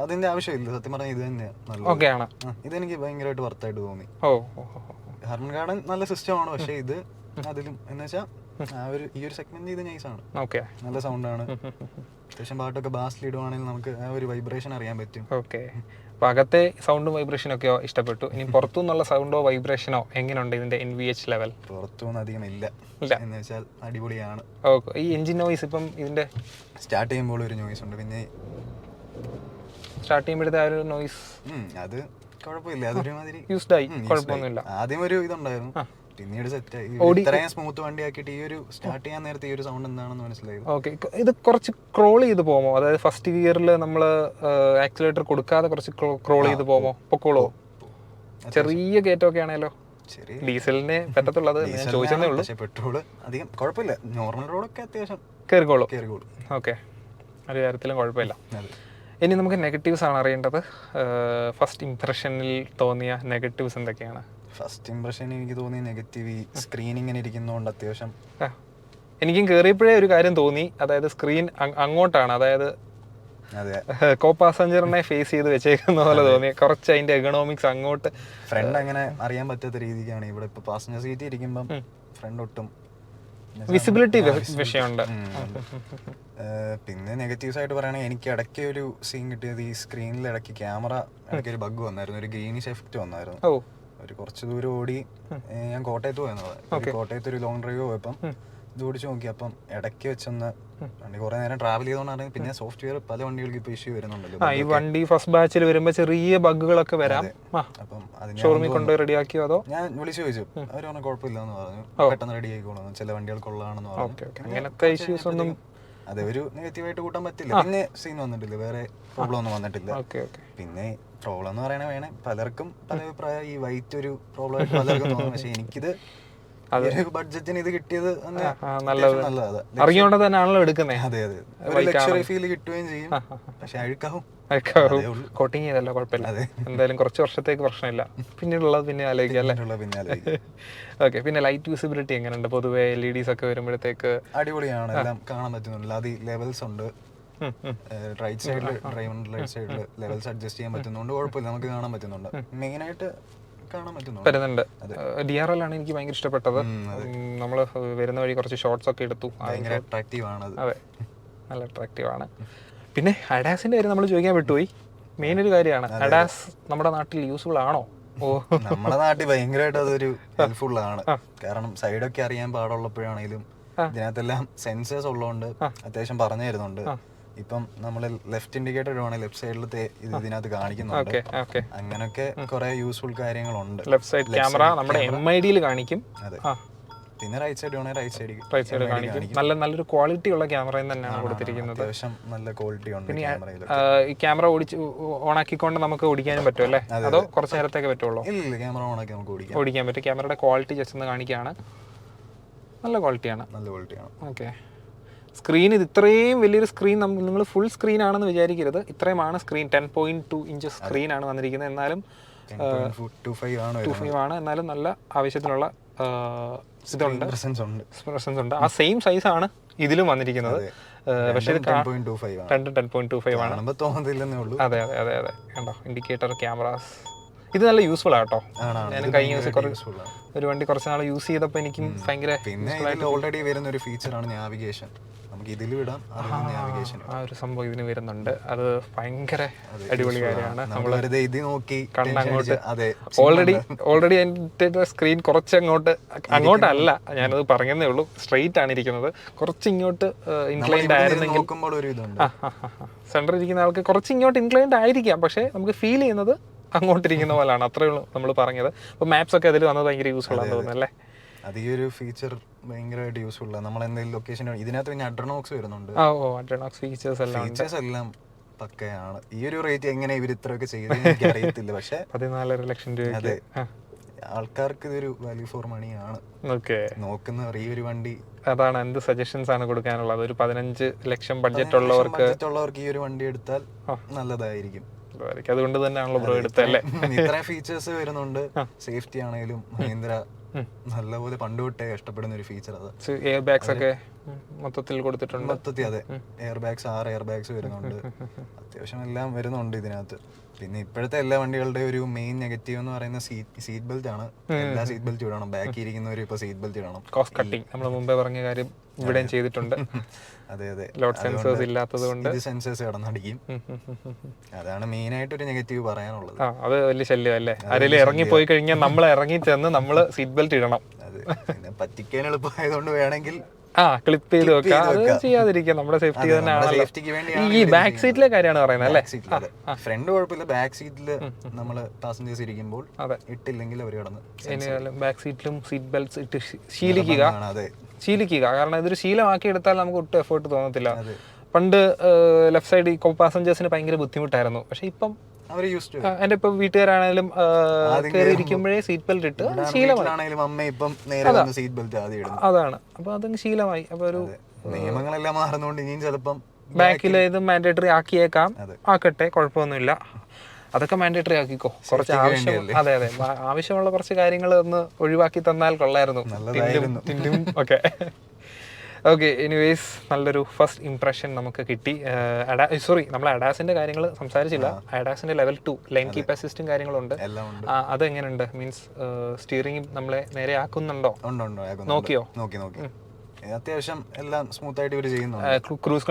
അതിന്റെ ആവശ്യമില്ല സത്യം പറഞ്ഞാൽ, ഇത് തന്നെ ഓക്കെ ആണ്. ഇതെനിക്ക് ഭയങ്കരമായിട്ട് വർത്തായിട്ട് തോന്നി. ഹർമൻ കാർഡൻ നല്ല സിസ്റ്റമാണ്, പക്ഷെ ഇത് അതിലും എന്ന് വെച്ചാൽ ഈ ഒരു സെഗ്മെന്റ് ഇത് നൈസാണ്. നല്ല സൗണ്ടാണ്. അത്യാവശ്യം പാട്ടൊക്കെ ബാസിൽ ഇടുവാണെങ്കിൽ നമുക്ക് ആ ഒരു വൈബ്രേഷൻ അറിയാൻ പറ്റും. ഓക്കെ. അപ്പോൾ അകത്തെ സൗണ്ടും വൈബ്രേഷനൊക്കെയോ ഇഷ്ടപ്പെട്ടു. ഇനി പുറത്തുനിന്നുള്ള സൗണ്ടോ വൈബ്രേഷനോ എങ്ങനെയുണ്ട് ഇതിന്റെ NVH ലെവൽ? പുറത്തുനിന്ന് അധികം ഇല്ല എന്ന് വെച്ചാൽ അടിപൊളിയാണ്. ഓക്കെ. ഈ എഞ്ചിൻ നോയ്സ് ഇപ്പം ഇതിന്റെ സ്റ്റാർട്ട് ചെയ്യുമ്പോൾ ഒരു നോയ്സ് ഉണ്ട്. പിന്നെ സ്റ്റാർട്ട് ചെയ്യുമ്പോഴത്തെ ആ ഒരു നോയ്സ് അത് കുഴപ്പമില്ല, അതൊരുമാതിരി യൂസ്ഡ് ആയി, കുഴപ്പമൊന്നുമില്ല. ആദ്യം ഒരു ഇതുണ്ടായിരുന്നു, പിന്നീട് സെറ്റായി. ഇത്രയും സ്മൂത്ത് വണ്ടി ആക്കിയിട്ട് ഈ ഒരു സ്റ്റാർട്ട് ചെയ്യാൻ നേരത്തെ ഈ ഒരു സൗണ്ട് എന്താണെന്ന് മനസ്സിലായി. ഓക്കെ. ഇത് കുറച്ച് ക്രോൾ ചെയ്ത് പോകുമോ? അതായത് ഫസ്റ്റ് ഗിയറിൽ നമ്മൾ ആക്സിലേറ്റർ കൊടുക്കാതെ കുറച്ച് ക്രോൾ ചെയ്ത് പോകുമോ? പൊക്കോളോ? ചെറിയ കയറ്റമൊക്കെ ആണല്ലോ. ഡീസലിനെ പറ്റത്തുള്ളത് ഞാൻ ചോദിച്ചതേ ഉള്ളൂ. പെട്രോള് അധികം കുഴപ്പമില്ല, നോർമൽ റോഡൊക്കെ അത്യാവശ്യം കയറിക്കോളൂ. ഓക്കെ, ഒരു കാര്യത്തിലും കുഴപ്പമില്ല. ഇനി നമുക്ക് നെഗറ്റീവ്സ് ആണ് അറിയേണ്ടത്. ഫസ്റ്റ് ഇംപ്രഷനിൽ തോന്നിയ നെഗറ്റീവ്സ് എന്തൊക്കെയാണ്? ഫസ്റ്റ് ഇംപ്രഷൻ എനിക്ക് തോന്നിയ നെഗറ്റീവ്, ഈ സ്ക്രീൻ ഇങ്ങനെ ഇരിക്കുന്നതുകൊണ്ട് അത്യാവശ്യം. എനിക്കും കയറിയപ്പോഴേ ഒരു കാര്യം തോന്നി, അതായത് സ്ക്രീൻ അങ്ങോട്ടാണ്, അതായത് കോ പാസഞ്ചറിനെ ഫേസ് ചെയ്ത് വെച്ചേക്കുന്ന പോലെ തോന്നി. കുറച്ച് അതിന്റെ എക്കണോമിക്സ് അങ്ങോട്ട്, ഫ്രണ്ട് അങ്ങനെ അറിയാൻ പറ്റാത്ത രീതിക്കാണ്. ഇവിടെ ഇപ്പൊ പാസഞ്ചർ സീറ്റ് ഇരിക്കുമ്പം ഫ്രണ്ട് ഒട്ടും വിസിബിലിറ്റി വിഷയമുണ്ട്. പിന്നെ നെഗറ്റീവ്സ് ആയിട്ട് പറയുകയാണെങ്കിൽ എനിക്ക് ഇടയ്ക്ക് ഒരു സീൻ കിട്ടിയത്, ഈ സ്ക്രീനിൽ ഇടയ്ക്ക് ക്യാമറ ഇടയ്ക്ക് ഒരു ബഗ് വന്നായിരുന്നു, ഒരു ഗ്രീനിഷ് എഫക്റ്റ് വന്നായിരുന്നു. ഒരു കുറച്ച് ദൂരം ഓടി, ഞാൻ കോട്ടയത്ത് പോയെന്നത്, കോട്ടയത്ത് ഒരു ലോങ് ഡ്രൈവ് പോയപ്പം ഇത് ഓടിച്ച് നോക്കി. അപ്പം ഇടയ്ക്ക് വെച്ചൊന്ന് വണ്ടി കുറെ നേരം ട്രാവൽ ചെയ്തോണ്ടാണ്. പിന്നെ സോഫ്റ്റ്വെയർ പല വണ്ടികൾക്ക് ഇപ്പൊ ഇഷ്യൂ വരുന്നുണ്ടല്ലോ. ഈ വണ്ടി ഫസ്റ്റ് ബാച്ചിൽ വരുമ്പോ ചെറിയ ബഗ്ഗുകളൊക്കെ വരാം. അപ്പം ഷോറൂമിൽ കൊണ്ടുപോയി റെഡിയാക്കിയോ അതോ? ഞാൻ വിളിച്ചു ചോദിച്ചു, അവർ പറഞ്ഞു കുഴപ്പമില്ലെന്ന് പറഞ്ഞു, പെട്ടെന്ന് റെഡി ആയിക്കോളൂ, ചില വണ്ടികൾ കൊള്ളാണെന്ന് പറഞ്ഞു. അങ്ങനത്തെ ഇഷ്യൂസ് ഒന്നും അതെ ഒരു നെഗറ്റീവായിട്ട് കൂട്ടാൻ പറ്റില്ല. പിന്നെ സീൻ വന്നിട്ടില്ല, വേറെ പ്രോബ്ലം ഒന്നും വന്നിട്ടില്ല. പിന്നെ പ്രോബ്ലം എന്ന് പറയണ വേണേ പലർക്കും പല അഭിപ്രായം, ഈ വൈറ്റ് ഒരു പ്രോബ്ലം ആയിട്ട് പലർക്കും തോന്നും. പക്ഷെ എനിക്കിത് ബഡ്ജറ്റിന് ഇത് കിട്ടിയത് നല്ലതാണ്. അറിഞ്ഞോണ്ട് തന്നെയാണല്ലോ എടുക്കുന്നത്. അതെ അതെ, ഒരു ലക്ഷറി ഫീൽ കിട്ടുകയും ചെയ്യും. പക്ഷെ അഴുക്കാവും, കോട്ടിങ് ചെയ്തല്ലോ, കുഴപ്പമില്ല. എന്തായാലും കുറച്ച് വർഷത്തേക്ക് പ്രശ്നമില്ല, പിന്നീടുള്ളത് പിന്നെ ആലോചിക്കാം. ഓക്കെ. പിന്നെ ലൈറ്റ് വിസിബിലിറ്റി എങ്ങനെയുണ്ട്? പൊതുവെ LEDs ഒക്കെ വരുമ്പോഴത്തേക്ക് അടിപൊളിയാണ്, എല്ലാം കാണാൻ പറ്റുന്നുണ്ട്. അത് ലെവൽസ് ഉണ്ട്, റൈറ്റ് സൈഡിൽ ഡ്രൈവറിന്റെ റൈറ്റ് സൈഡിൽ ലെവൽസ് അഡ്ജസ്റ്റ് ചെയ്യാൻ പറ്റുന്നതുകൊണ്ട് കുഴപ്പമില്ല, നമുക്ക് കാണാൻ പറ്റുന്നുണ്ട്. മെയിനായിട്ട് പറ്റുന്നുണ്ട്. DRL ആണ് എനിക്ക് ഭയങ്കര ഇഷ്ടപ്പെട്ടത്. നമ്മൾ വരുന്ന വഴി കുറച്ച് ഷോർട്സ് ഒക്കെ എടുത്തു, ഭയങ്കര അട്രാക്റ്റീവ് ആണ്. അതെ, നല്ല അട്രാക്റ്റീവ് ആണ്. പിന്നെ അഡാസിന്റെ കാര്യം നമ്മൾ ചോദിക്കാൻ വിട്ടുപോയി. മെയിൻ ഒരു കാര്യമാണ്, അഡാസ് നമ്മുടെ നാട്ടിൽ യൂസ്ഫുൾ ആണോ? നമ്മുടെ നാട്ടിൽ ഭയങ്കരമായിട്ട് അതൊരു ഹെൽപ്ഫുൾ ആണ്. കാരണം സൈഡൊക്കെ അറിയാൻ പാടുള്ളപ്പോഴാണെങ്കിലും ഇതിനകത്തെല്ലാം സെൻസേഴ്സ് ഉള്ളതുകൊണ്ട് അത്യാവശ്യം പറഞ്ഞു തരുന്നുണ്ട്. ഇപ്പം നമ്മൾ ലെഫ്റ്റ് ഇൻഡിക്കേറ്റർ ഇടുവാണെങ്കിൽ ലെഫ്റ്റ് സൈഡിൽ ഇത് ഇതിനകത്ത് കാണിക്കുന്നുണ്ട്. അങ്ങനൊക്കെ കുറെ യൂസ്ഫുൾ കാര്യങ്ങളുണ്ട്. ലെഫ്റ്റ് സൈഡ് ക്യാമറ നമ്മുടെ MID കാണിക്കും. അതെ, പിന്നെ റൈറ്റ് സൈഡ് വേണേൽ റൈറ്റ് സൈഡ് കാണിക്കും. നല്ലൊരു ക്വാളിറ്റി ഉള്ള ക്യാമറ തന്നെയാണ് കൊടുത്തിരിക്കുന്നത്. അത്യാവശ്യം നല്ല ക്വാളിറ്റി ഉണ്ട് ക്യാമറയിൽ. ഈ ക്യാമറ ഓണാക്കിക്കൊണ്ട് നമുക്ക് ഓടിക്കാനും പറ്റും അല്ലേ? അതോ കുറച്ച് നേരത്തേക്ക് പറ്റുള്ളൂ? ഇല്ല, ക്യാമറ ഓണാക്കി നമുക്ക് ഓടിക്കാൻ പറ്റും. ക്യാമറയുടെ ക്വാളിറ്റി ജസ്റ്റ് ഒന്ന് കാണിക്കുകയാണ്. നല്ല ക്വാളിറ്റിയാണ്. ഓക്കെ. സ്ക്രീൻ ഇത് ഇത്രയും വലിയൊരു സ്ക്രീൻ നിങ്ങൾ ഫുൾ സ്ക്രീൻ ആണെന്ന് വിചാരിക്കരുത്. ഇത്രയുമാണ് സ്ക്രീൻ. 10.2 ഇഞ്ച് സ്ക്രീൻ ആണ് വന്നിരിക്കുന്നത്. എന്നാലും 2.5 ആണ്. എന്നാലും നല്ല ആവശ്യത്തിനുള്ള ഇതുണ്ട്, പ്രസൻസ് ഉണ്ട്. ആ സെയിം സൈസ് ആണ് ഇതിലും വന്നിരിക്കുന്നത്. പക്ഷേ ഇത് 10.25 ആണ്. അതെ അതെ അതെ അതെ. കണ്ടോ ഇൻഡിക്കേറ്റർ, ക്യാമറാസ്, ഇത് നല്ല യൂസ്ഫുൾ ആട്ടോ. ഞാൻ കഴിഞ്ഞ ദിവസം ഒരു വണ്ടി കുറച്ച് നാൾ യൂസ് ചെയ്തപ്പോൾ എനിക്കും ഭയങ്കര ഓൾറെഡി വരുന്ന ഒരു ഫീച്ചറാണ് നാവിഗേഷൻ. നമുക്ക് ഇതിൽ വിടാം. ആ ഒരു സംഭവം ഇതിന് വരുന്നുണ്ട്. അത് ഭയങ്കര അടിപൊളി കാര്യമാണ്. നമ്മൾ കണ്ടങ്ങോട്ട് ഓൾറെഡി എൻ്റെ സ്ക്രീൻ കുറച്ച് അങ്ങോട്ടല്ല, ഞാനത് പറഞ്ഞതേ ഉള്ളൂ. സ്ട്രെയിറ്റ് ആണ് ഇരിക്കുന്നത്. കുറച്ച് ഇങ്ങോട്ട് ഇൻക്ലൈൻഡ് ആയിരുന്നെങ്കിൽ സെൻറ്ററിൽ ഇരിക്കുന്ന ആൾക്ക് കുറച്ച് ഇങ്ങോട്ട് ഇൻക്ലൈൻഡ് ആയിരിക്കാം. പക്ഷേ നമുക്ക് ഫീൽ ചെയ്യുന്നത് അങ്ങോട്ടിരിക്കുന്ന പോലെയാണ്. അത്രയേ ഉള്ളൂ നമ്മൾ പറഞ്ഞത്. അപ്പോൾ മാപ്സ് ഒക്കെ അതിൽ വന്നത് ഭയങ്കര യൂസ്ഫുൾ ആണെന്ന് തോന്നുന്നു അല്ലേ? അത് ഈ ഒരു ഫീച്ചർ ഭയങ്കരമായിട്ട് യൂസ്ഫുൾ ആണ്. നമ്മൾ എന്തെങ്കിലും ലൊക്കേഷൻ ഇതിനകത്ത് പിന്നെ അഡ്രനോക്സ് വരുന്നുണ്ട്. അഡ്രനോക്സ് ഫീച്ചേഴ്സ് എല്ലാം പക്കയാണ്. ഈ ഒരു റേറ്റ് എങ്ങനെ ഇവർ ഇത്രയൊക്കെ ചെയ്ത് എനിക്ക് അറിയത്തില്ല. പക്ഷെ 14.5 ലക്ഷം രൂപ. അതെ, ആൾക്കാർക്ക് ഇതൊരു വാല്യൂ ഫോർ മണിയാണ് നോക്കുന്നവർ. ഈ ഒരു വണ്ടി അതാണ് എന്ത് സജഷൻസ് ആണ് കൊടുക്കാനുള്ളത്. ഒരു 15 ലക്ഷം ബഡ്ജറ്റ് ഉള്ളവർക്ക് ഈ ഒരു വണ്ടി എടുത്താൽ നല്ലതായിരിക്കും. അതുകൊണ്ട് തന്നെയാണല്ലോ ബ്രോ എടുത്തല്ലേ. ഇത്രയും ഫീച്ചേഴ്സ് വരുന്നുണ്ട്. സേഫ്റ്റി ആണെങ്കിലും മഹീന്ദ്ര നല്ലപോലെ പണ്ട് തൊട്ടേ ഇഷ്ടപ്പെടുന്ന ഒരു ഫീച്ചർ. അത് എയർ ബാഗ്സ് ഒക്കെ മൊത്തത്തിൽ കൊടുത്തിട്ടുണ്ട്. അതെ, എയർ ബാഗ്സ് 6 എയർ ബാഗ്സ് വരുന്നുണ്ട്. അത്യാവശ്യം എല്ലാം വരുന്നുണ്ട് ഇതിനകത്ത്. പിന്നെ ഇപ്പോഴത്തെ എല്ലാ വണ്ടികളുടെ ഒരു മെയിൻ നെഗറ്റീവ് എന്ന് പറയുന്ന സീറ്റ് ബെൽറ്റ് ആണ്. എല്ലാ സീറ്റ് ബെൽറ്റ് ഇടണം. ബാക്കി ഇരിക്കുന്നവർ ഇപ്പൊ സീറ്റ് ബെൽറ്റ് ഇടണം. കോസ്റ്റ് കട്ടിങ് നമ്മൾ മുമ്പേ പറഞ്ഞ കാര്യം ഇവിടെയും ചെയ്തിട്ടുണ്ട്. അതെ അതെ, ലോഡ് സെൻസേഴ്സ് ഇല്ലാത്തത് കൊണ്ട് സെൻസേഴ്സ് കടന്നടിക്കും. അതാണ് മെയിൻ ആയിട്ട് ഒരു നെഗറ്റീവ് പറയാനുള്ളത്. അത് വലിയ ശല്യം അല്ലേ? ആരെങ്കിലും ഇറങ്ങി പോയി കഴിഞ്ഞാൽ നമ്മൾ ഇറങ്ങി ചെന്ന് നമ്മൾ സീറ്റ് ബെൽറ്റ് ഇടണം. അതെ, പിന്നെ പറ്റിക്കാൻ എളുപ്പമായതുകൊണ്ട് വേണമെങ്കിൽ ക്ലിപ്പ് ചെയ്ത് വെക്കാം. അത് ചെയ്യാതിരിക്കാം. നമ്മുടെ സേഫ്റ്റി തന്നെയാണല്ലോ. ഈ ബാക്ക് സീറ്റിലെ കാര്യമാണ് പറയുന്നത് അല്ലേ? ഫ്രണ്ട് കുഴപ്പമില്ല. ബാക്ക് സീറ്റില് നമ്മള് പാസഞ്ചേഴ്സ് ഇരിക്കുമ്പോൾ ഇട്ടില്ലെങ്കിൽ അവർ കിടന്ന് ബാക്ക് സീറ്റിലും സീറ്റ് ബെൽറ്റ്സ് ഇട്ട് ശീലിക്കുക. കാരണം ഇതൊരു ശീലമാക്കി എടുത്താൽ നമുക്ക് ഒട്ടും എഫേർട്ട് തോന്നത്തില്ല. പണ്ട് ലെഫ്റ്റ് സൈഡ് കോ പാസഞ്ചേഴ്സിന് ഭയങ്കര ബുദ്ധിമുട്ടായിരുന്നു. പക്ഷെ ഇപ്പം എന്റെ ഇപ്പൊ വീട്ടുകാരാണെങ്കിലും കയറിയിരിക്കുമ്പോഴേ സീറ്റ് ബെൽറ്റ് ഇട്ട് ശീലമായി. അതാണ്. അപ്പൊ അതങ്ങ് ശീലമായി. അപ്പൊ ഒരു നിയമങ്ങളെല്ലാം മാറുന്നോണ്ട് ഇനിയും ചിലപ്പം ബാക്കിൽ ഇത് മാൻഡേറ്ററി ആക്കിയേക്കാം. ആക്കട്ടെ, കുഴപ്പമൊന്നുമില്ല. അതൊക്കെ മാൻഡേറ്ററി ആക്കിക്കോ. കുറച്ച് അതെ അതെ, ആവശ്യമുള്ള കുറച്ച് കാര്യങ്ങൾ ഒന്ന് ഒഴിവാക്കി തന്നാൽ കൊള്ളായിരുന്നു. Okay okay. എനിവേസ് നല്ലൊരു ഫസ്റ്റ് ഇംപ്രഷൻ നമുക്ക് കിട്ടി. നമ്മൾ അഡാസിന്റെ കാര്യങ്ങൾ സംസാരിച്ചില്ല. അഡാസിന്റെ ലെവൽ 2 ലൈൻ കീപ്പ് അസിസ്റ്റും കാര്യങ്ങളുണ്ട്. അതെങ്ങനെയുണ്ട്? മീൻസ് സ്റ്റിയറിംഗ് നമ്മളെ നേരെ ആക്കുന്നുണ്ടോ? നോക്കിയോ? നോക്കി അത്യാവശ്യം എല്ലാം സ്മൂത്ത് ആയിട്ട് ഇവർ ചെയ്യുന്നുണ്ട്. ക്രൂസ്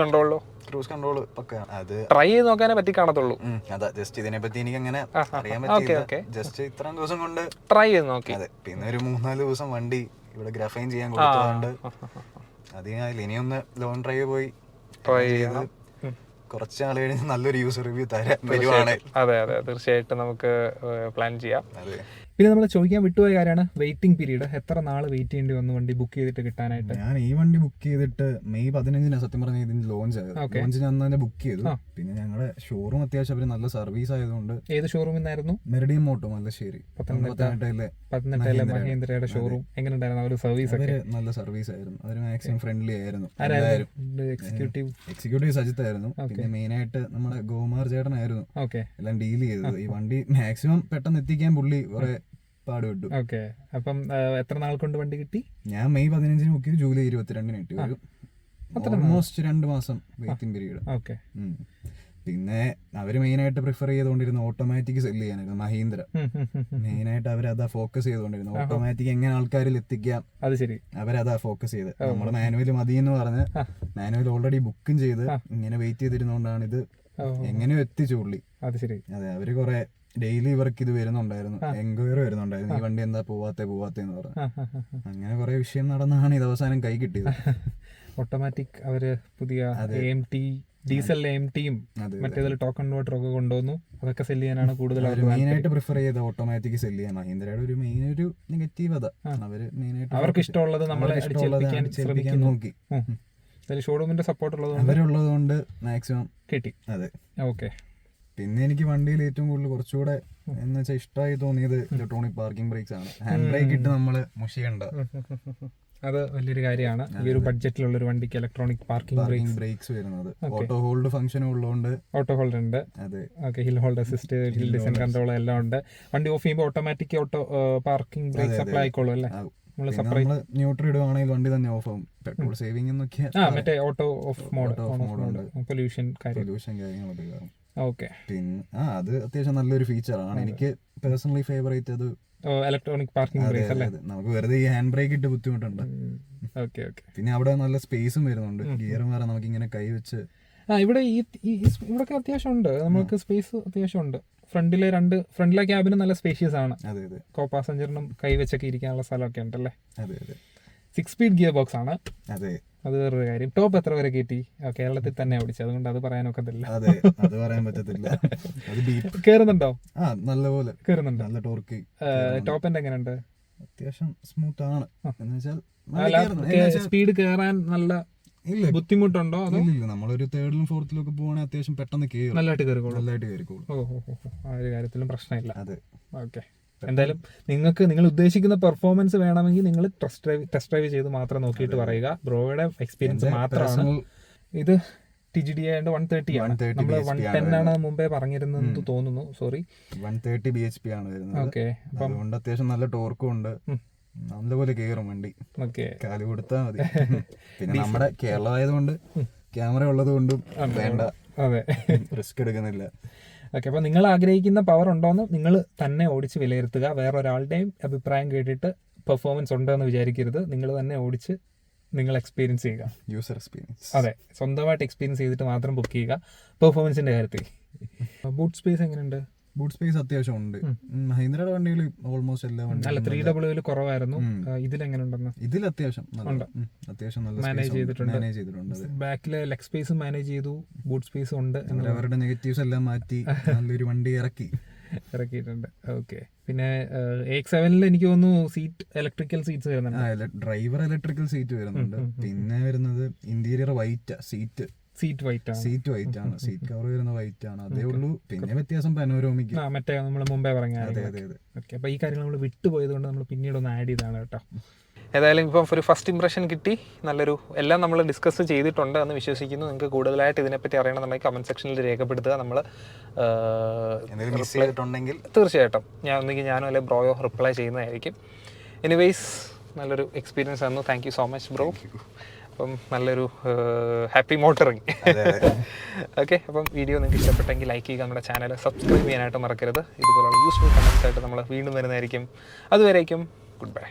കൺട്രോൾ പക്കയാണ്. അത് ട്രൈ ചെയ്ത് നോക്കാനേ പറ്റി കാണത്തുള്ളൂ. അതാ, ജസ്റ്റ് ഇതിനെ പറ്റി എനിക്ക് അങ്ങനെ അറിയാൻ പറ്റില്ല. ജസ്റ്റ് ഇത്രയും ദിവസം കൊണ്ട് ട്രൈ ചെയ്ത് നോക്കി. അതെ, പിന്നെ ഒരു 3-4 ദിവസം വണ്ടി ഇവിടെ ഗ്രാഫൈൻ ചെയ്യാൻ കൊടുത്തതുകൊണ്ട് അതിനായില്ല. ഇനിയൊന്ന് ലോങ് ഡ്രൈവ് പോയി ട്രൈ ചെയ്ത് കുറച്ച് നാൾ കഴിഞ്ഞ് നല്ലൊരു യൂസർ റിവ്യൂ തരാൻ വരുവാണ്. അതെ അതെ, തീർച്ചയായിട്ടും നമുക്ക് പ്ലാൻ ചെയ്യാം. പിന്നെ നമ്മൾ ചോദിക്കാൻ വിട്ടുപോയ കാര്യമാണ് വെയിറ്റിംഗ് പീരീഡ്. എത്ര നാൾ വെയിറ്റ് ചെയ്യേണ്ടി വന്നു വണ്ടി ബുക്ക് ചെയ്തിട്ട് കിട്ടാനായിട്ട്? ഞാൻ ഈ വണ്ടി ബുക്ക് ചെയ്തിട്ട് മെയ് 15 സത്യം പറഞ്ഞ ഇതിന് ലോഞ്ച് ആയത്. ലോഞ്ചിന് അന്ന് തന്നെ ബുക്ക് ചെയ്തു. പിന്നെ ഞങ്ങളുടെ ഷോറൂം അത്യാവശ്യം അവര് നല്ല സർവീസ് ആയതുകൊണ്ട്. ഏത് ഷോറൂമിൽ നിന്നായിരുന്നു? മെറിഡിയം മോട്ടോ, മല്ലശ്ശേരി, പത്തനംതിട്ടയിലെ മഹീന്ദ്രയുടെ ഷോറൂം. എങ്ങനെ ഉണ്ടായിരുന്നു അവര് സർവീസ്? അവര് നല്ല സർവീസ് ആയിരുന്നു. അവര് മാക്സിമം ഫ്രണ്ട്ലി ആയിരുന്നു. എക്സിക്യൂട്ടീവ് സജിത്ത് ആയിരുന്നു. പിന്നെ മെയിൻ ആയിട്ട് നമ്മുടെ ഗോമാർ ചേട്ടനായിരുന്നു എല്ലാം ഡീൽ ചെയ്തത്. ഈ വണ്ടി മാക്സിമം പെട്ടെന്ന് എത്തിക്കാൻ പുള്ളി കുറെ പാടുപെട്ടു. ഓക്കെ. അപ്പം എത്ര നാൾ കൊണ്ട് വണ്ടി കിട്ടി? ഞാൻ മെയ് 15 ബുക്ക് ചെയ്തു. ജൂലൈ 22 കിട്ടി. ഒരു ഓൾമോസ്റ്റ് 2 മാസം വെയിറ്റിംഗ് പീരീഡ്. ഓക്കെ. പിന്നെ അവര് മെയിനായിട്ട് പ്രിഫർ ചെയ്തുകൊണ്ടിരുന്ന ഓട്ടോമാറ്റിക് സെല് ചെയ്യാനായിരുന്നു. മഹീന്ദ്ര മെയിനായിട്ട് അവരതാ ഫോക്കസ് ചെയ്തുകൊണ്ടിരുന്നു. ഓട്ടോമാറ്റിക് എങ്ങനെ ആൾക്കാരിൽ എത്തിക്കാം, അത് ശരി, അവരതാ ഫോക്കസ് ചെയ്ത്. നമ്മള് മാനുവൽ മതി എന്ന് പറഞ്ഞ് മാനുവൽ ഓൾറെഡി ബുക്കും ചെയ്ത് ഇങ്ങനെ വെയിറ്റ് ചെയ്തിരുന്നോണ്ടാണ് ഇത് എങ്ങനെയോ എത്തിച്ചു പുള്ളി. അത് ശരി. അതെ, അവര് കുറെ ഡെയിലി ഇവർക്ക് ഇത് വരുന്നുണ്ടായിരുന്നു, എൻക്വയറി വരുന്നുണ്ടായിരുന്നു, ഈ വണ്ടി എന്താ പോവാത്തേന്ന് പറഞ്ഞു. അങ്ങനെ കുറെ വിഷയം നടന്നാണ് ഇത് അവസാനം കൈ കിട്ടിയത്. ഓട്ടോമാറ്റിക് അവര് പുതിയ AMT ഡീസൽ AMTയും മറ്റേതിൽ ടോക്ക് കൺവേർട്ടർ ഒക്കെ കൊണ്ടുവന്നു. അതൊക്കെ സെല് ചെയ്യാനാണ് കൂടുതൽ മെയിനായിട്ട് പ്രിഫർ ചെയ്ത ഓട്ടോമാറ്റിക് സെല് ചെയ്യാൻ. മഹീന്ദ്രയുടെ ഒരു മെയിൻ ഒരു നെഗറ്റീവ് അതാ, അവര് മെയിനായിട്ട് അവർക്ക് ഇഷ്ടമുള്ളത് നമ്മളെ അടിച്ചേൽപ്പിക്കാൻ നോക്കി. ഷോറൂമിന്റെ സപ്പോർട്ട് അവരുള്ളത് കൊണ്ട് മാക്സിമം കിട്ടി. അതെ, ഓക്കെ. പിന്നെ എനിക്ക് വണ്ടിയിൽ ഏറ്റവും കൂടുതൽ കുറച്ചുകൂടെ എന്ന് വെച്ചാൽ ഇഷ്ടമായി തോന്നിയത് ഇലക്ട്രോണിക് പാർക്കിംഗ് ബ്രേക്സ് ആണ്. ഹാൻഡ് ബ്രേക്ക് ഇട്ട് നമ്മള് മുഷിയണ്ട, അത് വലിയൊരു കാര്യമാണ്. ഈ ഒരു ബഡ്ജറ്റിലുള്ള ഒരു വണ്ടിക്ക് ഇലക്ട്രോണിക് പാർക്കിംഗ് ബ്രേക്സ് വരുന്നത്. ഓട്ടോ ഹോൾഡ് ഫംഗ്ഷനും ഉള്ളതുകൊണ്ട് ഓട്ടോ ഹോൾഡ് ഉണ്ട്. അതെ, okay. Hill hold assist, hill design control എല്ലാം ഉണ്ട്. വണ്ടി ഓഫ് ചെയ്യുമ്പോൾ automatic auto parking brake apply ആയിക്കോളും അല്ലേ? നമ്മള് ന്യൂട്രൽ ഇടുവാണെങ്കിൽ വണ്ടി തന്നെ ഓഫ് ആവും. പെട്രോൾ സേവിംഗ് എന്നൊക്കെ മറ്റേ ഓട്ടോ ഓഫ് മോഡ്, പൊല്യൂഷൻ കാര്യങ്ങളൊക്കെ കാണും. ഓക്കെ. പിന്നെ അത് അത്യാവശ്യം നല്ലൊരു ഫീച്ചറാണ്. എനിക്ക് പേഴ്സണലി ഫേവറേറ്റ് അത് ഇലക്ട്രോണിക് പാർക്കിംഗ് ബ്രേക്ക് അല്ലേ? നമുക്ക് വെറുതെ ഈ ഹാൻഡ് ബ്രേക്ക് ഇട്ട് ബുദ്ധിമുട്ടുണ്ട്. Okay okay. പിന്നെ അവിടെ നല്ല സ്പേസും വരുന്നുണ്ട്, ഗിയർ മാറാൻ നമുക്ക് ഇങ്ങനെ കൈ വെച്ച്. ഇവിടെ ഇവിടൊക്കെ അത്യാവശ്യം ഉണ്ട്, നമുക്ക് സ്പേസ് അത്യാവശ്യം ഉണ്ട്. ഫ്രണ്ടിലെ ക്യാബിന് നല്ല സ്പേഷ്യസ് ആണ്. അതെ അതെ. കോ പാസഞ്ചറിനും കൈ വെച്ചൊക്കെ ഇരിക്കാനുള്ള സ്ഥലമൊക്കെ ഉണ്ടല്ലേ? അതെ അതെ. 6 സ്പീഡ് ഗിയർ ബോക്സ് ആണ്. അതെ, അത് വേറൊരു കാര്യം. ടോപ്പ് എത്ര വരെ കയറ്റി? കേരളത്തിൽ തന്നെ ഓടിച്ചു, അതുകൊണ്ട് അത് പറയാനൊക്കത്തില്ല. അതെ, അത് പറയാൻ പറ്റത്തില്ല. കേറുന്നുണ്ടോ? നല്ലപോലെ കേറുന്നുണ്ട്. നല്ല ടോർക്ക്. ടോപ്പ് എൻഡ് എങ്ങനെയുണ്ട്? അത്യാവശ്യം സ്മൂത്ത് ആണ്. സ്പീഡ് കയറാൻ നല്ല ബുദ്ധിമുട്ടുണ്ടോ? ഇല്ല, നമ്മളൊരു 3rd-ലും 4th-ലും ഒക്കെ പോവാണെങ്കിൽ അത്യാവശ്യം പെട്ടെന്ന് നല്ലതായിട്ട് കയറിക്കോളും. ആ ഒരു കാര്യത്തിലും പ്രശ്നമില്ല. അതെ, ഓക്കെ. എന്തായാലും നിങ്ങൾ ഉദ്ദേശിക്കുന്ന പെർഫോമൻസ് വേണമെങ്കിൽ നിങ്ങൾ ടെസ്റ്റ് ഡ്രൈവ് ചെയ്ത് മാത്രം നോക്കിയിട്ട് പറയുക. ബ്രോയുടെ എക്സ്പീരിയൻസ് മാത്രമാണ് ഇത്. TGD ആയതുകൊണ്ട് 130 ആണ്. നമ്മൾ 110 ആണ് മുമ്പേ പറഞ്ഞിരുന്നത് തോന്നുന്നു. സോറി, 130 bhp ആണ് വരുന്നത്. ഓക്കെ. അതുകൊണ്ട് അത്യാവശ്യം നല്ല ടോർക്കും ഉണ്ട്, നല്ലപോലെ കയറും വണ്ടി. ഓക്കെ, കാല് കൊടുത്താൽ മതി. പിന്നെ നമ്മുടെ കേരളം ആയതുകൊണ്ട് ക്യാമറ ഉള്ളത് കൊണ്ടും വേണ്ട, അതെ, റിസ്ക് എടുക്കുന്നില്ല. ഓക്കെ. അപ്പോൾ നിങ്ങൾ ആഗ്രഹിക്കുന്ന പവർ ഉണ്ടോയെന്ന് നിങ്ങൾ തന്നെ ഓടിച്ച് വിലയിരുത്തുക. വേറൊരാളുടെയും അഭിപ്രായം കേട്ടിട്ട് പെർഫോമൻസ് ഉണ്ടെന്ന് വിചാരിക്കരുത്. നിങ്ങൾ തന്നെ ഓടിച്ച് നിങ്ങൾ എക്സ്പീരിയൻസ് ചെയ്യുക, യൂസർ എക്സ്പീരിയൻസ്. അതെ, സ്വന്തമായിട്ട് എക്സ്പീരിയൻസ് ചെയ്തിട്ട് മാത്രം ബുക്ക് ചെയ്യുക പെർഫോമൻസിന്റെ കാര്യത്തിൽ. ബൂട്ട് സ്പേസ് എങ്ങനെയുണ്ട്? ബൂട്ട് സ്പേസ് അത്യാവശ്യം ഉണ്ട്. മഹീന്ദ്രയുടെ വണ്ടികൾ ഓൾമോസ്റ്റ് എല്ലാ വണ്ടികളും അല്ല 3W കുറവായിരുന്നു. ഇതിലെങ്ങനെയുണ്ടെന്ന്? ഇതിൽ അത്യാവശ്യം നല്ല മാനേജ് ചെയ്തിട്ടുണ്ട്. ബാക്കിലെ ലെഗ് സ്പേസും മാനേജ് ചെയ്തു, ബൂട്ട് സ്പേസും ഉണ്ട്. അവരുടെ നെഗറ്റീവ്സ് എല്ലാം മാറ്റി നല്ലൊരു വണ്ടി ഇറക്കിയിട്ടുണ്ട്. ഓക്കെ. പിന്നെ AX7 എനിക്ക് തോന്നുന്നു ഇലക്ട്രിക്കൽ സീറ്റ്സ് വരുന്നുണ്ട്. ഡ്രൈവർ ഇലക്ട്രിക്കൽ സീറ്റ് വരുന്നുണ്ട്. പിന്നെ വരുന്നത് ഇന്റീരിയർ വൈറ്റ് സീറ്റ് വൈറ്റ് ആണ്. സീറ്റ് കവർ വരുന്ന വൈറ്റ് ആണ്, അതേ ഉള്ളൂ. പിന്നെ വ്യത്യാസം പനോരമിക്, മറ്റേ നമ്മൾ മുമ്പേ പറഞ്ഞ. ഓക്കെ. അപ്പോൾ ഈ കാര്യങ്ങൾ നമ്മൾ വിട്ടുപോയത് കൊണ്ട് നമ്മൾ പിന്നീട് ഒന്ന് ആഡ് ചെയ്താണ് കേട്ടോ. ഏതായാലും ഇപ്പം ഒരു ഫസ്റ്റ് ഇംപ്രഷൻ കിട്ടി. നല്ലൊരു എല്ലാം നമ്മൾ ഡിസ്കസ് ചെയ്തിട്ടുണ്ട് എന്ന് വിശ്വസിക്കുന്നു. നിങ്ങൾക്ക് കൂടുതലായിട്ട് ഇതിനെപ്പറ്റി അറിയണമെന്നുണ്ടെങ്കിൽ കമൻറ്റ് സെക്ഷനിൽ രേഖപ്പെടുത്തുക. നമ്മൾ തീർച്ചയായിട്ടും ഞാനും അല്ലെങ്കിൽ ബ്രോയോ റിപ്ലൈ ചെയ്യുന്നതായിരിക്കും. എനിവേയ്സ്, നല്ലൊരു എക്സ്പീരിയൻസ് ആയിരുന്നു. Thank you so much bro. അപ്പം നല്ലൊരു ഹാപ്പി മോട്ടറിങ്. ഓക്കെ. അപ്പം വീഡിയോ നിങ്ങൾക്ക് ഇഷ്ടപ്പെട്ടെങ്കിൽ ലൈക്ക് ചെയ്യുക, നമ്മുടെ ചാനൽ സബ്സ്ക്രൈബ് ചെയ്യാനായിട്ട് മറക്കരുത്. ഇതുപോലുള്ള യൂസ്ഫുൾ കമൻസ് ആയിട്ട് നമ്മൾ വീണ്ടും വരുന്നതായിരിക്കും. അതുവരേക്കും ഗുഡ് ബൈ.